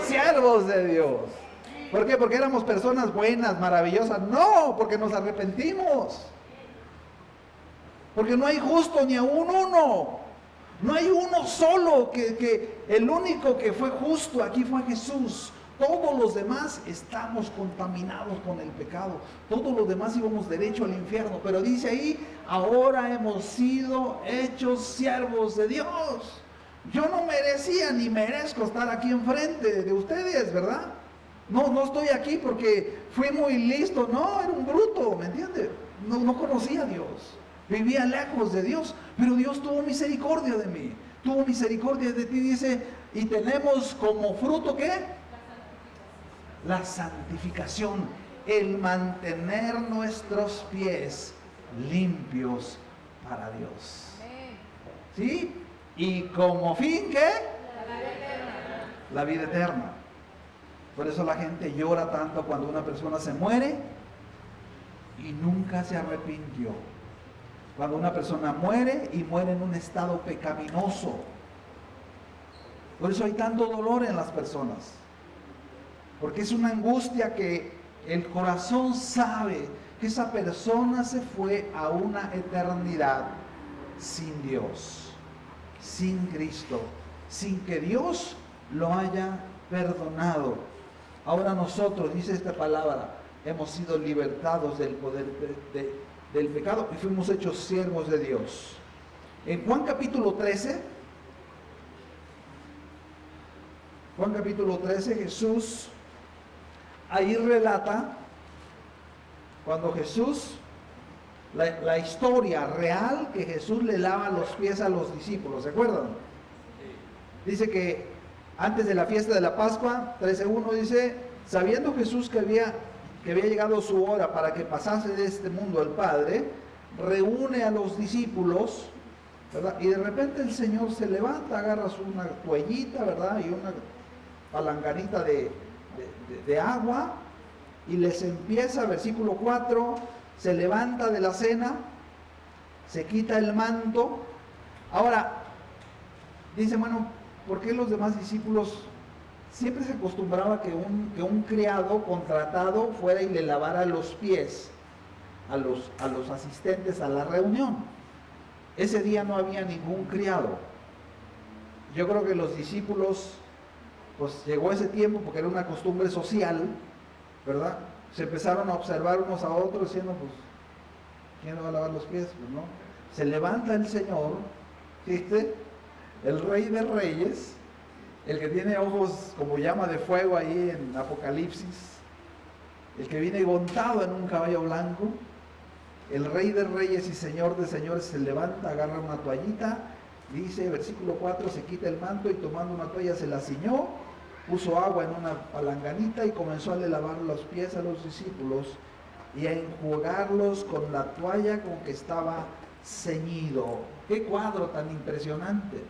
Siervos de Dios. ¿Por qué? Porque éramos personas buenas, maravillosas. No, porque nos arrepentimos. Porque no hay justo ni aún uno. No hay uno solo, que el único que fue justo aquí fue Jesús. Todos los demás estamos contaminados con el pecado. Todos los demás íbamos derecho al infierno. Pero dice ahí, ahora hemos sido hechos siervos de Dios. Yo no merecía ni merezco estar aquí enfrente de ustedes, ¿verdad? No estoy aquí porque fui muy listo. No, era un bruto, ¿me entiendes? No conocía a Dios. Vivía lejos de Dios, pero Dios tuvo misericordia de mí, tuvo misericordia de ti, dice, y tenemos como fruto ¿qué? La santificación, el mantener nuestros pies limpios para Dios. ¿Sí? Y como fin ¿qué? La vida eterna. Por eso la gente llora tanto cuando una persona se muere y nunca se arrepintió. Cuando una persona muere y muere en un estado pecaminoso. Por eso hay tanto dolor en las personas. Porque es una angustia que el corazón sabe que esa persona se fue a una eternidad sin Dios, sin Cristo, sin que Dios lo haya perdonado. Ahora nosotros, dice esta palabra, hemos sido libertados del poder del pecado y fuimos hechos siervos de Dios. En Juan capítulo 13, Jesús ahí relata cuando Jesús, la historia real que Jesús le lava los pies a los discípulos, ¿se acuerdan? Dice que antes de la fiesta de la Pascua, 13:1 dice, sabiendo Jesús que había llegado su hora para que pasase de este mundo al Padre, reúne a los discípulos, ¿verdad? Y de repente el Señor se levanta, agarra una toallita, ¿verdad? Y una palanganita de agua, y les empieza, versículo 4, se levanta de la cena, se quita el manto. Ahora, dice, bueno, ¿por qué los demás discípulos? Siempre se acostumbraba que un criado contratado fuera y le lavara los pies a los asistentes a la reunión. Ese día no había ningún criado. Yo creo que los discípulos, pues llegó ese tiempo porque era una costumbre social, ¿verdad? Se empezaron a observar unos a otros diciendo, pues, ¿quién le va a lavar los pies? Pues no. Se levanta el Señor, ¿viste? El Rey de Reyes, el que tiene ojos como llama de fuego ahí en Apocalipsis, el que viene montado en un caballo blanco, el Rey de Reyes y Señor de Señores se levanta, agarra una toallita, dice, versículo 4, se quita el manto y tomando una toalla se la ciñó, puso agua en una palanganita y comenzó a lavar los pies a los discípulos y a enjuagarlos con la toalla con que estaba ceñido. ¡Qué cuadro tan impresionante!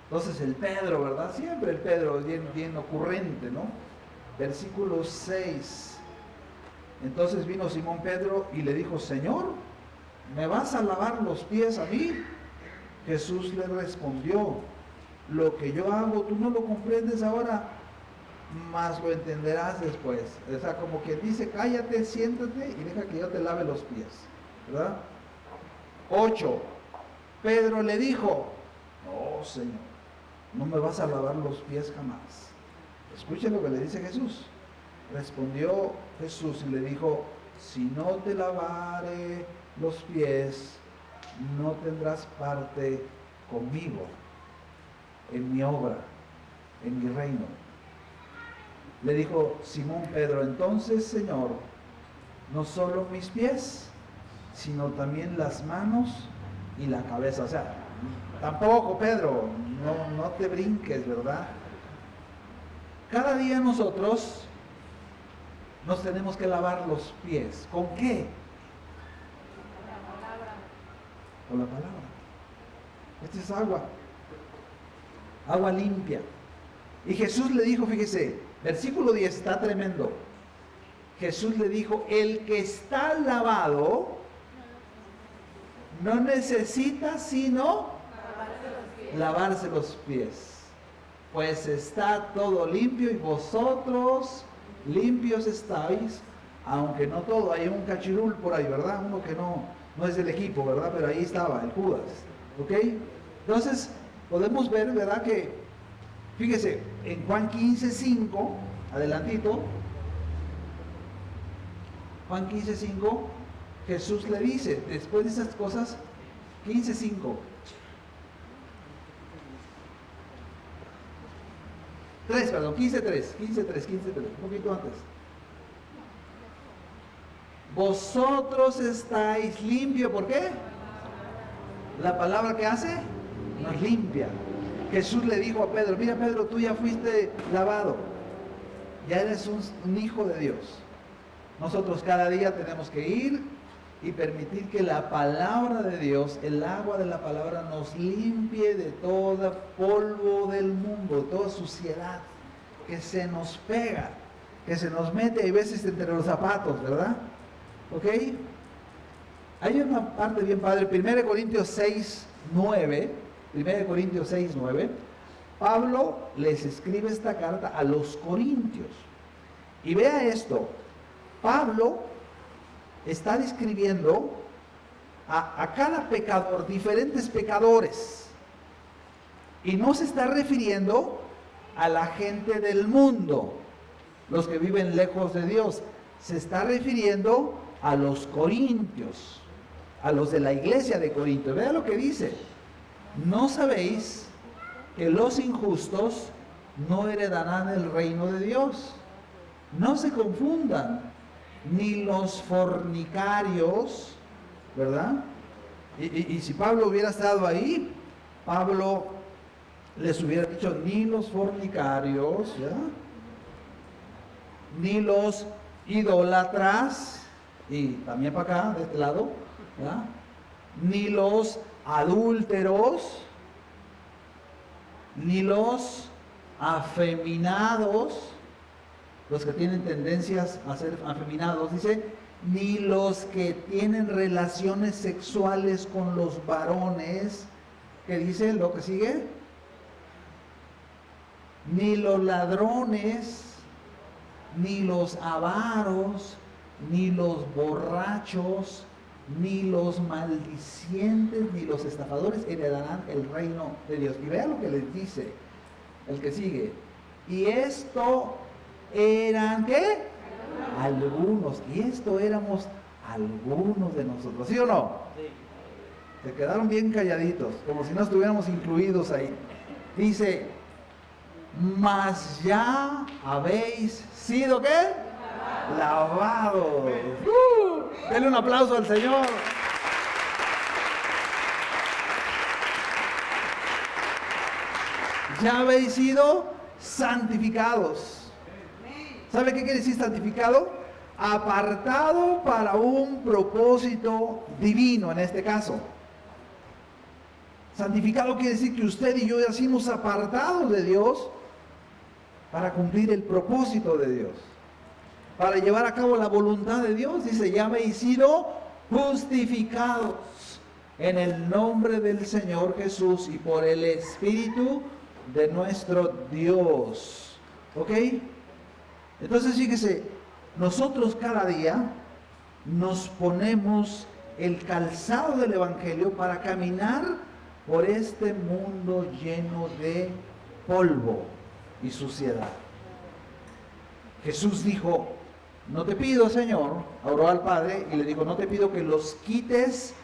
Entonces el Pedro, ¿verdad? Siempre el Pedro es bien ocurrente, ¿no? Versículo 6. Entonces vino Simón Pedro y le dijo, Señor, ¿me vas a lavar los pies a mí? Jesús le respondió, lo que yo hago tú no lo comprendes ahora, mas lo entenderás después. O sea, como quien dice, cállate, siéntate y deja que yo te lave los pies, ¿verdad? 8. Pedro le dijo, no, Señor, no me vas a lavar los pies jamás. Escuchen lo que le dice Jesús. Respondió Jesús y le dijo, si no te lavare los pies, no tendrás parte conmigo en mi obra, en mi reino. Le dijo Simón Pedro, entonces, Señor, no solo mis pies, sino también las manos y la cabeza. O sea, tampoco, Pedro, no te brinques, ¿verdad? Cada día nosotros nos tenemos que lavar los pies. ¿Con qué? con la palabra. Esta es agua. Agua limpia. Y Jesús le dijo, fíjese, versículo 10 está tremendo. Jesús le dijo, el que está lavado no necesita sino lavarse los pies, pues está todo limpio y vosotros limpios estáis, aunque no todo. Hay un cachirul por ahí, ¿verdad? Uno que no es del equipo, ¿verdad? Pero ahí estaba, el Judas. ¿Ok? Entonces, podemos ver, ¿verdad? Que, fíjese, en Juan 15:5, adelantito, Juan 15:5, Jesús le dice, después de esas cosas, 15:5, 15:3, un poquito antes. Vosotros estáis limpios, ¿por qué? La palabra que hace nos limpia. Jesús le dijo a Pedro, mira Pedro, tú ya fuiste lavado, ya eres un hijo de Dios. Nosotros cada día tenemos que ir y permitir que la palabra de Dios, el agua de la palabra, nos limpie de todo polvo del mundo, de toda suciedad que se nos pega, que se nos mete a veces entre los zapatos, ¿verdad? ¿Ok? Hay una parte bien padre, 1 Corintios 6:9, Pablo les escribe esta carta a los corintios. Y vea esto, Pablo está describiendo a cada pecador, diferentes pecadores. Y no se está refiriendo a la gente del mundo, los que viven lejos de Dios. Se está refiriendo a los corintios, a los de la iglesia de Corinto. Vea lo que dice. ¿No sabéis que los injustos no heredarán el reino de Dios? No se confundan, ni los fornicarios, ¿verdad? Y si Pablo hubiera estado ahí, Pablo les hubiera dicho, ni los fornicarios, ¿ya? Ni los idólatras, y también para acá, de este lado, ¿ya? Ni los adúlteros, ni los afeminados, los que tienen tendencias a ser afeminados, dice, ni los que tienen relaciones sexuales con los varones, que dice lo que sigue, ni los ladrones, ni los avaros, ni los borrachos, ni los maldicientes, ni los estafadores heredarán el reino de Dios. Y vea lo que les dice el que sigue. Y esto eran, ¿qué? Algunos. Y esto éramos algunos de nosotros. ¿Sí o no? Sí. Se quedaron bien calladitos, como si no estuviéramos incluidos ahí. Dice, mas ya habéis sido, ¿qué? Lavados. Denle un aplauso al Señor. Ya habéis sido santificados. ¿Sabe qué quiere decir santificado? Apartado para un propósito divino, en este caso. Santificado quiere decir que usted y yo ya somos apartados de Dios para cumplir el propósito de Dios, para llevar a cabo la voluntad de Dios. Dice, ya habéis sido justificados en el nombre del Señor Jesús y por el Espíritu de nuestro Dios. ¿Ok? Entonces fíjese, nosotros cada día nos ponemos el calzado del Evangelio para caminar por este mundo lleno de polvo y suciedad. Jesús dijo, no te pido, Señor, oró al Padre y le dijo, no te pido que los quites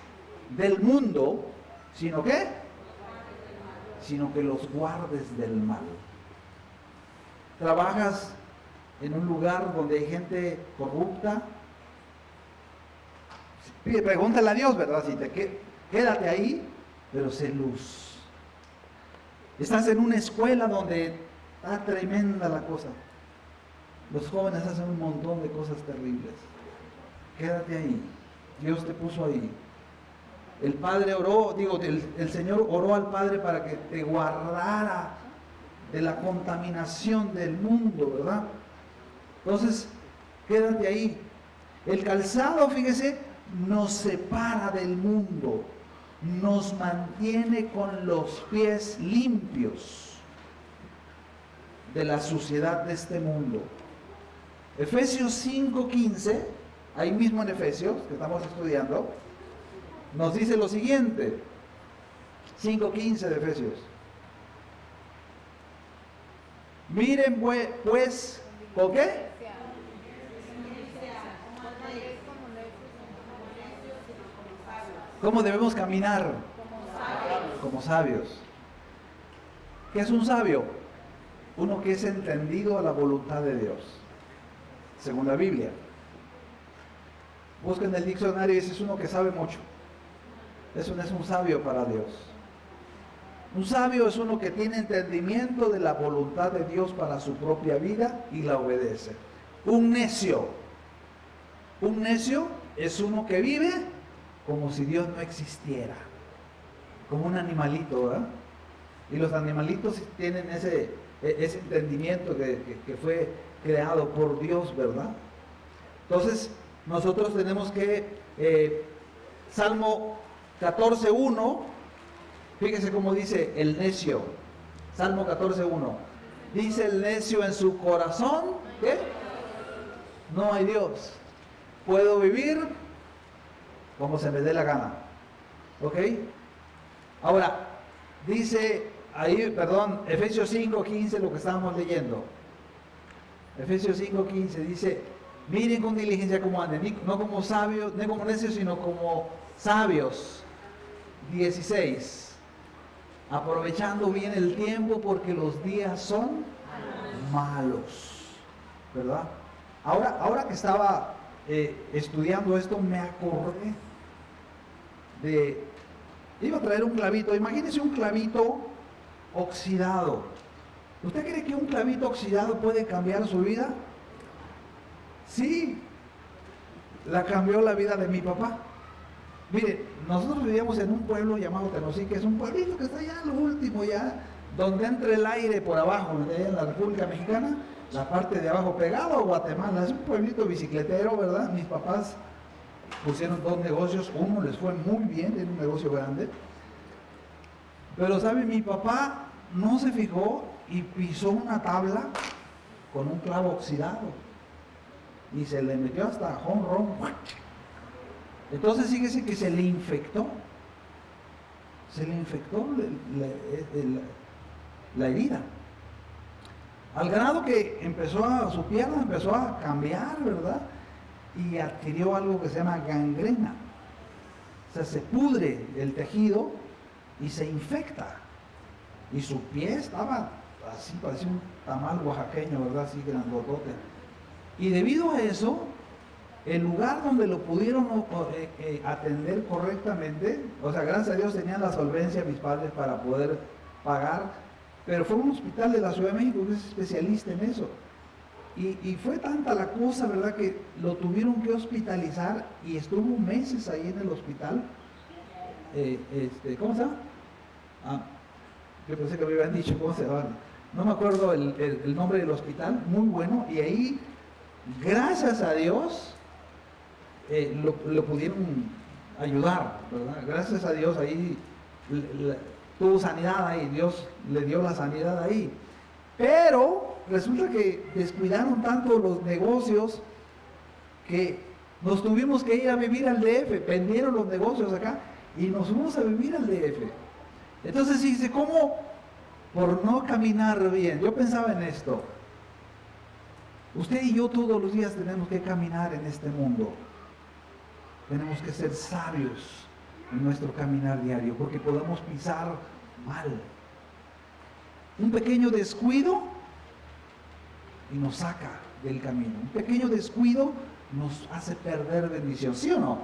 del mundo, sino que los guardes del mal. Trabajas en un lugar donde hay gente corrupta, pregúntale a Dios, ¿verdad? Si quédate ahí, pero sé luz. Estás en una escuela donde está tremenda la cosa. Los jóvenes hacen un montón de cosas terribles. Quédate ahí. Dios te puso ahí. el Padre oró, el Señor oró al Padre para que te guardara de la contaminación del mundo, ¿verdad? Entonces, quédate ahí. El calzado, fíjese, nos separa del mundo, nos mantiene con los pies limpios de la suciedad de este mundo. Efesios 5:15, ahí mismo en Efesios, que estamos estudiando, nos dice lo siguiente, 5:15 de Efesios. Miren pues, ¿con qué? ¿Cómo debemos caminar? Como sabios. ¿Qué es un sabio? Uno que es entendido a la voluntad de Dios, según la Biblia. Busquen el diccionario y ese es uno que sabe mucho. Eso no es un sabio para Dios. Un sabio es uno que tiene entendimiento de la voluntad de Dios para su propia vida y la obedece. Un necio es uno que vive como si Dios no existiera, como un animalito, ¿verdad? Y los animalitos tienen ese entendimiento que fue creado por Dios, ¿verdad? Entonces, nosotros tenemos que, Salmo 14:1, fíjese cómo dice el necio, Salmo 14:1, dice el necio en su corazón, ¿qué? No hay Dios, puedo vivir como se me dé la gana, ¿ok? Ahora, dice ahí, Efesios 5:15, lo que estábamos leyendo, Efesios 5:15 dice, miren con diligencia cómo anden, no como sabios, no como necios, sino como sabios. 16, aprovechando bien el tiempo porque los días son malos, ¿verdad? Ahora que estaba estudiando esto, me acordé iba a traer un clavito, imagínense un clavito oxidado. ¿Usted cree que un clavito oxidado puede cambiar su vida? Sí, la cambió la vida de mi papá. Mire, nosotros vivíamos en un pueblo llamado Tenosí, que es un pueblito que está allá en lo último, ya donde entra el aire por abajo, en la República Mexicana, la parte de abajo pegado a Guatemala. Es un pueblito bicicletero, ¿verdad? Mis papás pusieron 2 negocios, uno les fue muy bien, era un negocio grande. Pero, ¿sabe? Mi papá no se fijó y pisó una tabla con un clavo oxidado y se le metió hasta jonrón. Entonces fíjese que se le infectó la herida, al grado que su pierna empezó a cambiar, ¿verdad? Y adquirió algo que se llama gangrena. O sea, se pudre el tejido y se infecta. Y su pie estaba así, parecía un tamal oaxaqueño, ¿verdad? Así grandotote. Y debido a eso, el lugar donde lo pudieron atender correctamente, o sea, gracias a Dios tenían la solvencia mis padres para poder pagar, pero fue un hospital de la Ciudad de México que es especialista en eso. Y fue tanta la cosa, ¿verdad?, que lo tuvieron que hospitalizar y estuvo meses ahí en el hospital. ¿Cómo se llama? Yo pensé que me habían dicho cómo se llama. No me acuerdo el nombre del hospital, muy bueno, y ahí, gracias a Dios, lo pudieron ayudar, ¿verdad? Gracias a Dios ahí tuvo sanidad ahí, Dios le dio la sanidad ahí. Pero resulta que descuidaron tanto los negocios que nos tuvimos que ir a vivir al DF, vendieron los negocios acá y nos fuimos a vivir al DF. Entonces dice, ¿cómo? Por no caminar bien. Yo pensaba en esto. Usted y yo todos los días tenemos que caminar en este mundo. Tenemos que ser sabios en nuestro caminar diario, porque podemos pisar mal. Un pequeño descuido y nos saca del camino. Un pequeño descuido nos hace perder bendición, ¿sí o no?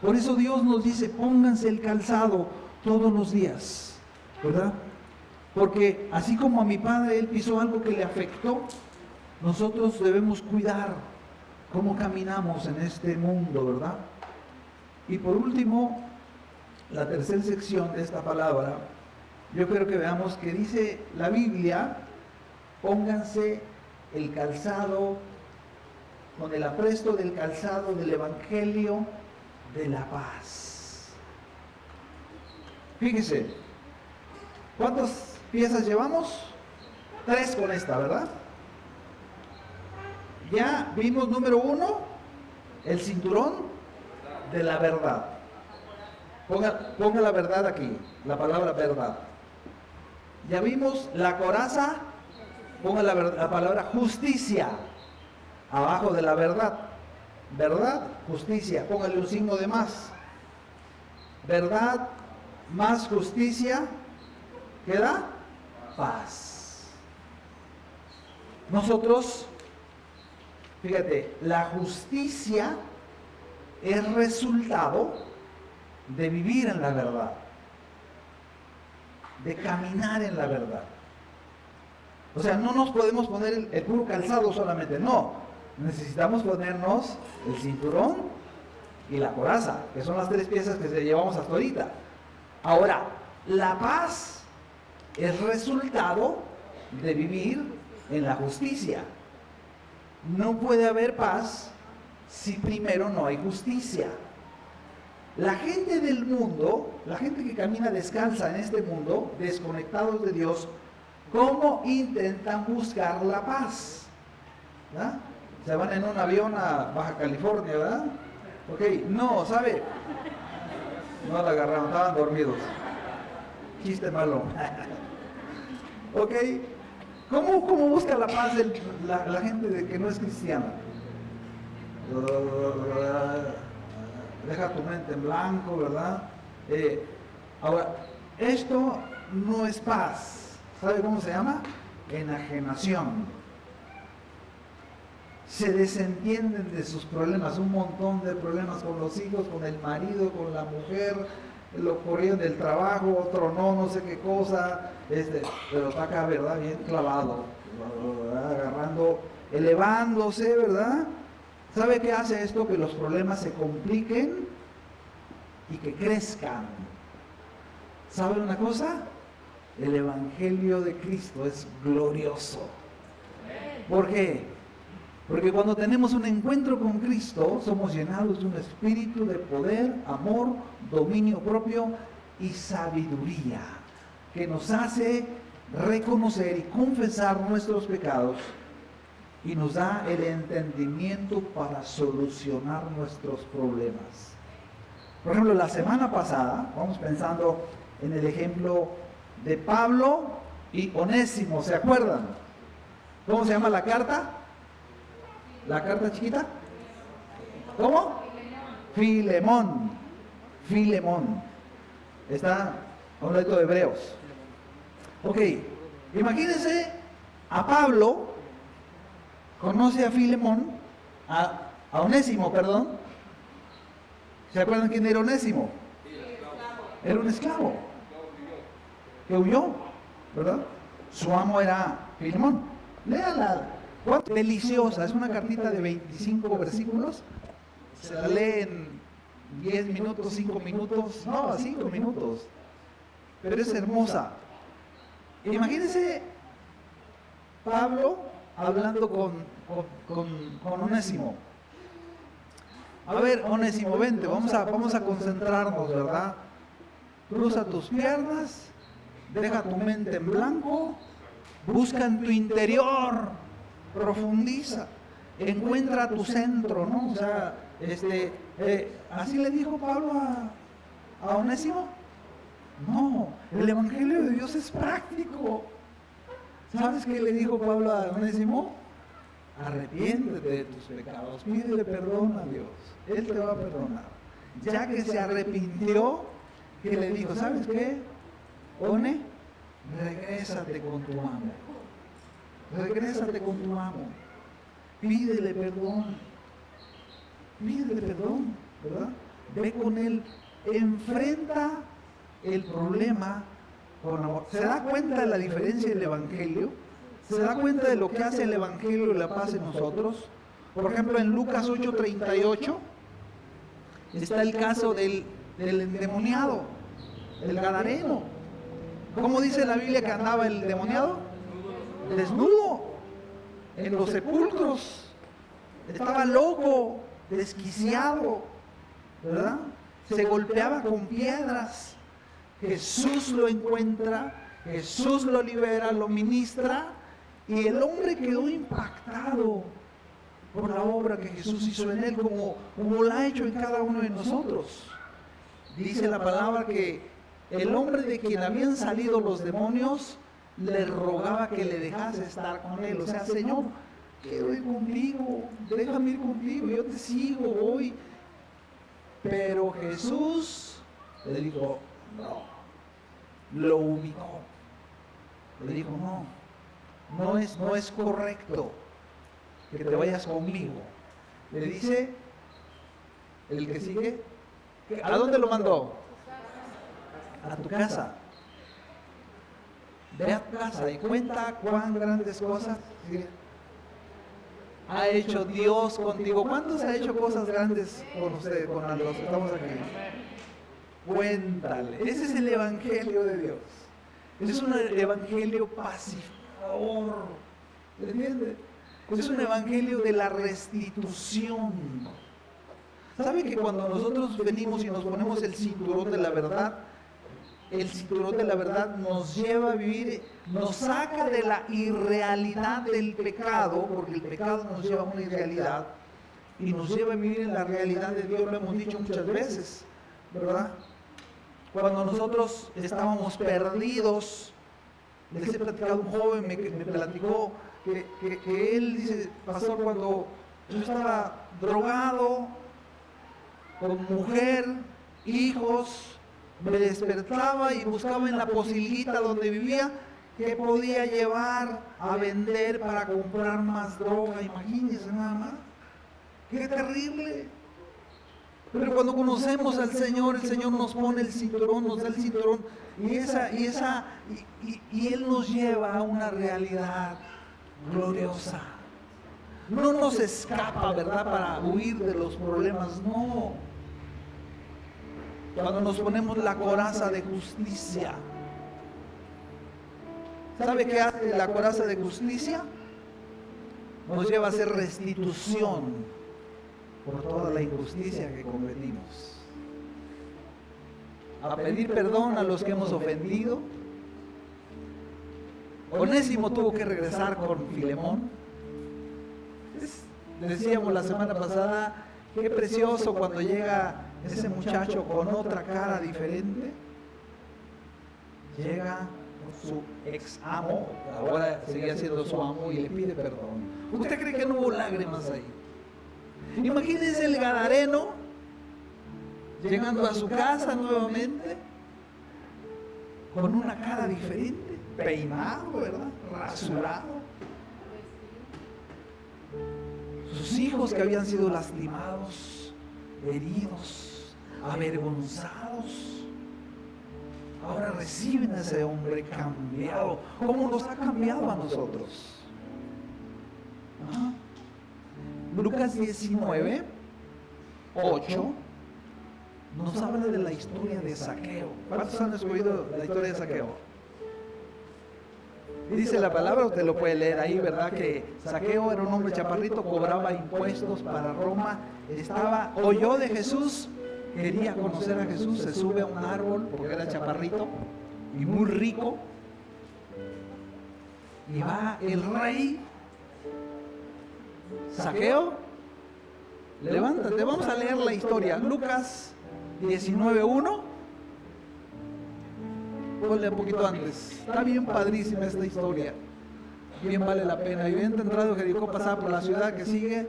Por eso Dios nos dice, pónganse el calzado todos los días, ¿verdad? Porque así como a mi padre él pisó algo que le afectó, nosotros debemos cuidar cómo caminamos en este mundo, ¿verdad? Y por último, la tercera sección de esta palabra, yo quiero que veamos que dice la Biblia, pónganse el calzado, con el apresto del calzado del Evangelio de la paz. Fíjense, ¿cuántas piezas llevamos? 3 con esta, ¿verdad? Ya vimos número 1, el cinturón de la verdad. Ponga la verdad aquí, la palabra verdad. Ya vimos la coraza, ponga la palabra justicia abajo de la verdad. Verdad, justicia, póngale un signo de más. Verdad más justicia, ¿qué da? Paz. Nosotros, fíjate, la justicia es resultado de vivir en la verdad, de caminar en la verdad. O sea, no nos podemos poner el puro calzado solamente, no. Necesitamos ponernos el cinturón y la coraza, que son las 3 piezas que llevamos hasta ahorita. Ahora, la paz es resultado de vivir en la justicia. No puede haber paz si primero no hay justicia. La gente del mundo, la gente que camina descalza en este mundo, desconectados de Dios, ¿cómo intentan buscar la paz? ¿Verdad? Se van en un avión a Baja California, ¿verdad? Ok, no, ¿sabe? No la agarraron, estaban dormidos. Chiste malo. Ok, ¿cómo busca la paz la gente de que no es cristiana? Deja tu mente en blanco, ¿verdad? Ahora, esto no es paz. ¿Sabe cómo se llama? Enajenación. Se desentienden de sus problemas, un montón de problemas con los hijos, con el marido, con la mujer, lo corrieron del trabajo, otro no sé qué cosa, pero está acá, ¿verdad? Bien clavado, agarrando, elevándose, ¿verdad? ¿Sabe qué hace esto? Que los problemas se compliquen y que crezcan. ¿Sabe una cosa? El Evangelio de Cristo es glorioso. ¿Por qué? Porque cuando tenemos un encuentro con Cristo, somos llenados de un espíritu de poder, amor, dominio propio y sabiduría, que nos hace reconocer y confesar nuestros pecados y nos da el entendimiento para solucionar nuestros problemas. Por ejemplo, la semana pasada, vamos pensando en el ejemplo de Pablo y Onésimo, ¿se acuerdan? ¿Cómo se llama la carta? ¿La carta chiquita? ¿Cómo? Filemón. Filemón. Está a un lado de Hebreos. Ok, imagínense a Pablo, conoce a Filemón, a Onésimo, perdón. ¿Se acuerdan quién era Onésimo? Era un esclavo que huyó, ¿verdad? Su amo era Filemón. Léala. ¿Cuánto? Deliciosa, es una cartita de 25 versículos, se la lee en 10 minutos, 5 minutos, no, 5 minutos, pero es hermosa. Imagínense Pablo hablando con Onésimo. A ver, Onésimo, vente, vamos a concentrarnos, ¿verdad? Cruza tus piernas, deja tu mente en blanco, busca en tu interior, profundiza, encuentra tu centro, ¿no? O sea, así le dijo Pablo a Onésimo. No, el Evangelio de Dios es práctico. ¿Sabes qué le dijo Pablo a Onésimo? Arrepiéntete de tus pecados, pídele perdón a Dios, Él te va a perdonar. Ya que se arrepintió, que le dijo, ¿sabes qué? One, regrésate con tu amo. Regrésate con tu amo. Pídele perdón. Pídele perdón, ¿verdad? Ve con él. Enfrenta el problema con amor. ¿Se da cuenta de la diferencia del Evangelio? ¿Se da cuenta de lo que hace el Evangelio y la paz en nosotros? Por ejemplo, en Lucas 8:38 está el caso del endemoniado. el gadareno. ¿Cómo dice la Biblia que andaba el demoniado? Desnudo, en los sepulcros. Estaba loco, desquiciado, ¿verdad? Se golpeaba con piedras. Jesús lo encuentra, Jesús lo libera, lo ministra, y el hombre quedó impactado por la obra que Jesús hizo en él, como la ha hecho en cada uno de nosotros. Dice la palabra que el hombre de quien habían salido los demonios le rogaba que le dejase estar con él. O sea, Señor, quiero ir contigo, déjame ir contigo, yo te sigo, voy. Pero Jesús le dijo, no, lo ubicó. Le dijo, no es correcto que te vayas conmigo. Le dice, el que sigue, ¿a dónde lo mandó? A tu casa. Ve a tu casa y cuenta cuán grandes cosas ha hecho Dios contigo. ¿Cuántos ha hecho cosas grandes con ustedes, con los que estamos aquí? Cuéntale. Ese es el evangelio de Dios. Ese es un evangelio pacificador. ¿Entiendes? Es un evangelio de la restitución. ¿Sabe que cuando nosotros venimos y nos ponemos el cinturón de la verdad, el cinturón de la verdad nos lleva a vivir, nos saca de la irrealidad del pecado, porque el pecado nos lleva a una irrealidad, y nos lleva a vivir en la realidad de Dios? Lo hemos dicho muchas veces, ¿verdad? Cuando nosotros estábamos perdidos, les he platicado, un joven me platicó que él dice, pastor, cuando yo estaba drogado, con mujer, hijos, me despertaba y buscaba en la posilguita donde vivía qué podía llevar a vender para comprar más droga. Imagínense nada más. ¡Qué terrible! Pero cuando conocemos al Señor, el Señor nos pone el cinturón, nos da el cinturón, y Él nos lleva a una realidad gloriosa. No nos escapa, ¿verdad?, para huir de los problemas, no. Cuando nos ponemos la coraza de justicia, ¿sabe qué hace la coraza de justicia? Nos lleva a hacer restitución por toda la injusticia que cometimos, a pedir perdón a los que hemos ofendido. Onésimo tuvo que regresar con Filemón. Decíamos la semana pasada, qué precioso cuando llega ese muchacho con otra cara diferente. Llega su ex amo, ahora seguía siendo su amo, y le pide perdón. ¿Usted cree que no hubo lágrimas ahí? Imagínense el gadareno llegando a su casa nuevamente con una cara diferente, peinado, ¿verdad?, rasurado. Sus hijos que habían sido lastimados, heridos, avergonzados, ahora reciben a ese hombre cambiado. ¿Cómo nos ha cambiado a nosotros? ¿Ah? Lucas 19, 8 nos habla de la historia de Zaqueo. ¿Cuántos han escuchado la historia de Zaqueo? Y dice la palabra, usted lo puede leer ahí, ¿verdad? Que Zaqueo era un hombre chaparrito, cobraba impuestos para Roma, oyó de Jesús, quería conocer a Jesús, se sube a un árbol porque era chaparrito y muy rico, y va el rey. Zaqueo, levántate, vamos a leer la historia. Lucas 19:1. Ponle un poquito antes. Está bien padrísima esta historia. Bien vale la pena. Y bien entrado Jericó, pasaba por la ciudad que sigue,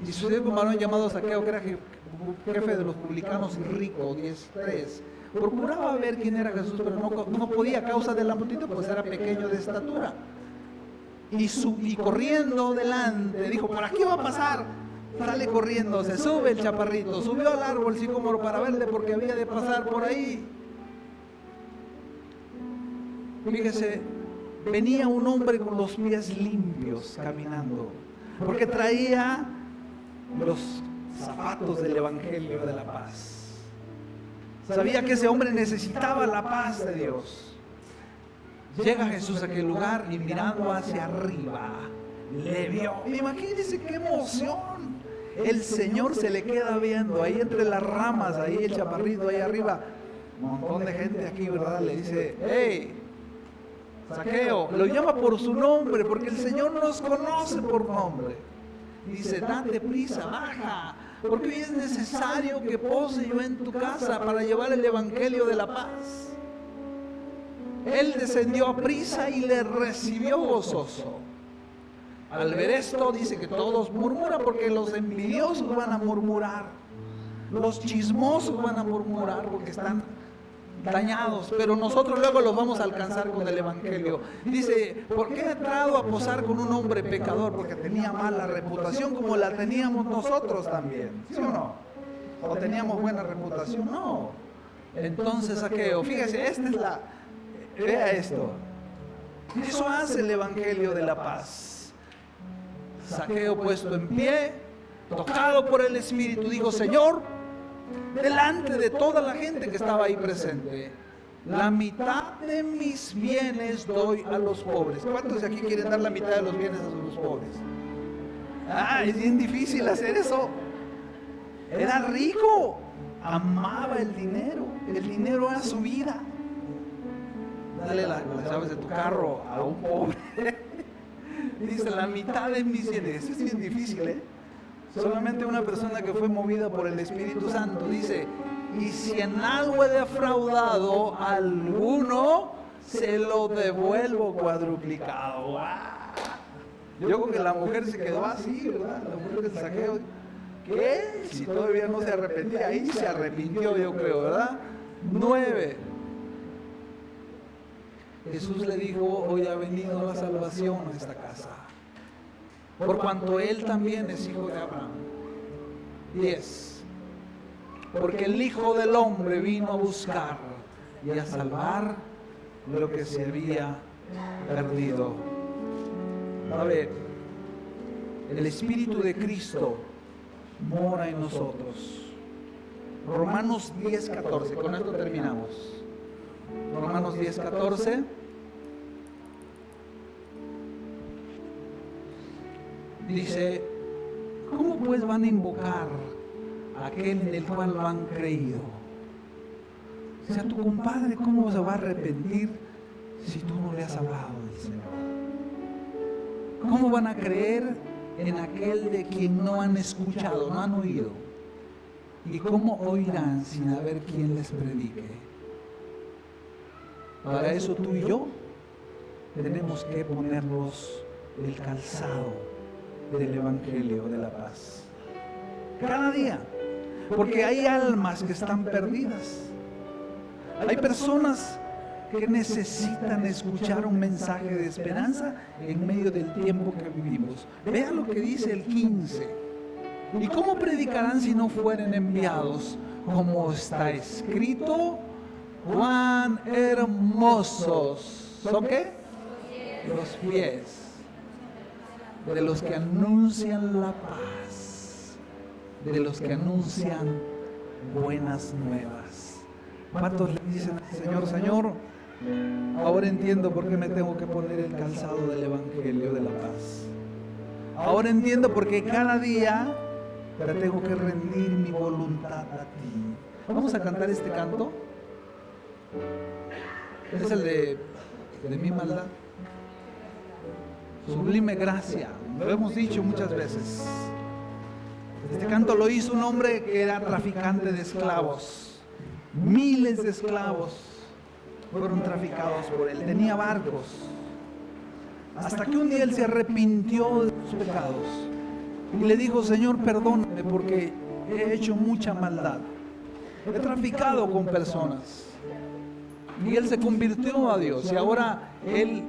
y sucedió que un varón llamado Zaqueo, que era jefe de los publicanos y rico, 10:3. Procuraba ver quién era Jesús, pero no podía a causa de la multitud, pues era pequeño de estatura. Y corriendo delante, dijo, por aquí va a pasar. Sale corriendo, se sube el chaparrito, subió al árbol sicómoro para verle porque había de pasar por ahí. Fíjese, venía un hombre con los pies limpios caminando, porque traía los zapatos del Evangelio de la Paz. Sabía que ese hombre necesitaba la paz de Dios. Llega Jesús a aquel lugar y mirando hacia arriba, le vio. Imagínense qué emoción. El Señor se le queda viendo ahí entre las ramas, ahí el chaparrito ahí arriba. Un montón de gente aquí, ¿verdad? Le dice, hey, Zaqueo, lo llama por su nombre, porque el Señor nos conoce por nombre. Dice, date prisa, baja, porque hoy es necesario que pose yo en tu casa para llevar el evangelio de la paz. Él descendió a prisa y le recibió gozoso. Al ver esto dice que todos murmuran, porque los envidiosos van a murmurar, los chismosos van a murmurar porque están dañados, pero nosotros luego los vamos a alcanzar con el evangelio. Dice, ¿por qué he entrado a posar con un hombre pecador? Porque tenía mala reputación, como la teníamos nosotros también, ¿sí o no? ¿O teníamos buena reputación? No. Entonces, Zaqueo, fíjese, vea esto, eso hace el evangelio de la paz. Zaqueo, puesto en pie, tocado por el Espíritu, dijo, Señor, delante de toda la gente que estaba ahí presente, la mitad de mis bienes doy a los pobres. ¿Cuántos de aquí quieren dar la mitad de los bienes a los pobres? Es bien difícil hacer eso. Era rico, amaba el dinero era su vida. Dale las llaves de tu carro a un pobre. Dice, la mitad de mis bienes. Eso es bien difícil, ¿eh? Solamente una persona que fue movida por el Espíritu Santo. Dice, y si en algo he defraudado a alguno, se lo devuelvo cuadruplicado. ¡Wow! Yo creo que la mujer se quedó así, ¿verdad? La mujer del Zaqueo. ¿Qué? Si todavía no se arrepentía, ahí se arrepintió, yo creo, ¿verdad? 9. Jesús le dijo, hoy ha venido la salvación a esta casa, por cuanto él también es hijo de Abraham. 10. Porque el Hijo del Hombre vino a buscar y a salvar lo que se había perdido. A ver, el Espíritu de Cristo mora en nosotros. Romanos 10:14, con esto terminamos. Romanos 10:14. Dice, ¿cómo pues van a invocar a aquel en el cual lo han creído? O sea, tu compadre, ¿cómo se va a arrepentir si tú no le has hablado del Señor? ¿Cómo van a creer en aquel de quien no han escuchado, no han oído? ¿Y cómo oirán sin haber quien les predique? Para eso tú y yo tenemos que ponernos el calzado del Evangelio de la paz. Cada día. Porque hay almas que están perdidas. Hay personas que necesitan escuchar un mensaje de esperanza en medio del tiempo que vivimos. Vean lo que dice el 15. ¿Y cómo predicarán si no fueren enviados? Como está escrito, cuán hermosos ¿son qué? Los pies de los que anuncian la paz, de los que anuncian buenas nuevas. ¿Cuántos le dicen, Señor, Señor, ahora entiendo por qué me tengo que poner el calzado del Evangelio de la paz? Ahora entiendo por qué cada día te tengo que rendir mi voluntad a ti. Vamos a cantar este canto. Es el de mi maldad. Sublime gracia, lo hemos dicho muchas veces. Este canto lo hizo un hombre que era traficante de esclavos. Miles de esclavos fueron traficados por él. Tenía barcos. Hasta que un día él se arrepintió de sus pecados y le dijo, Señor, perdóname porque he hecho mucha maldad. He traficado con personas. Y él se convirtió a Dios y ahora él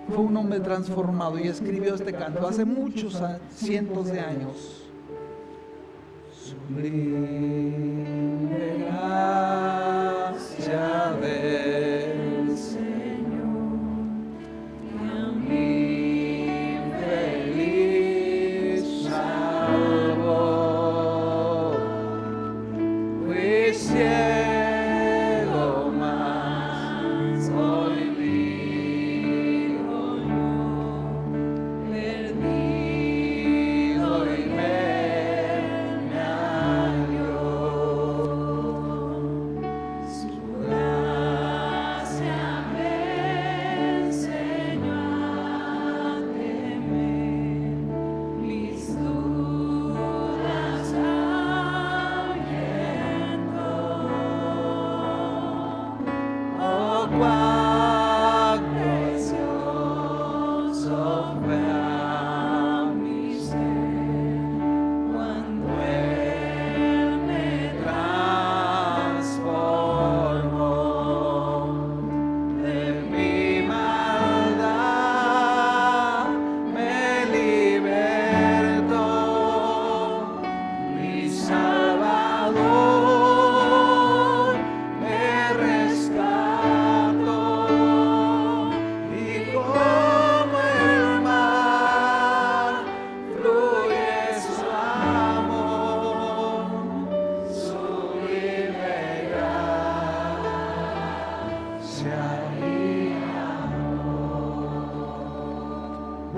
fue un hombre transformado y escribió este canto hace muchos cientos de años. Sublime gracia del Señor, mi feliz Salvador, fui siempre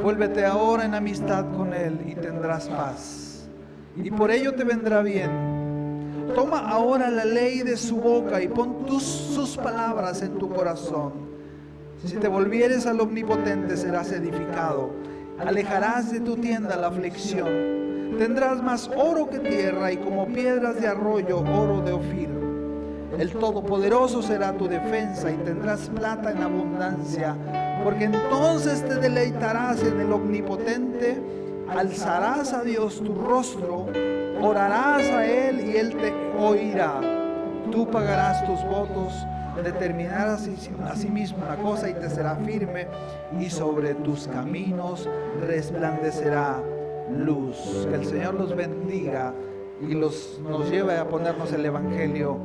Vuélvete ahora en amistad con Él y tendrás paz. Y por ello te vendrá bien. Toma ahora la ley de su boca y pon sus palabras en tu corazón. Si te volvieres al Omnipotente, serás edificado. Alejarás de tu tienda la aflicción. Tendrás más oro que tierra y como piedras de arroyo, oro de Ofir. El Todopoderoso será tu defensa y tendrás plata en abundancia, porque entonces te deleitarás en el Omnipotente, alzarás a Dios tu rostro, orarás a Él y Él te oirá. Tú pagarás tus votos, determinarás a sí mismo una cosa y te será firme, y sobre tus caminos resplandecerá luz. Que el Señor los bendiga y nos lleve a ponernos el Evangelio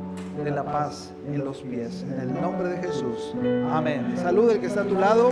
de la paz en los pies. En el nombre de Jesús. Amén. Saluda el que está a tu lado.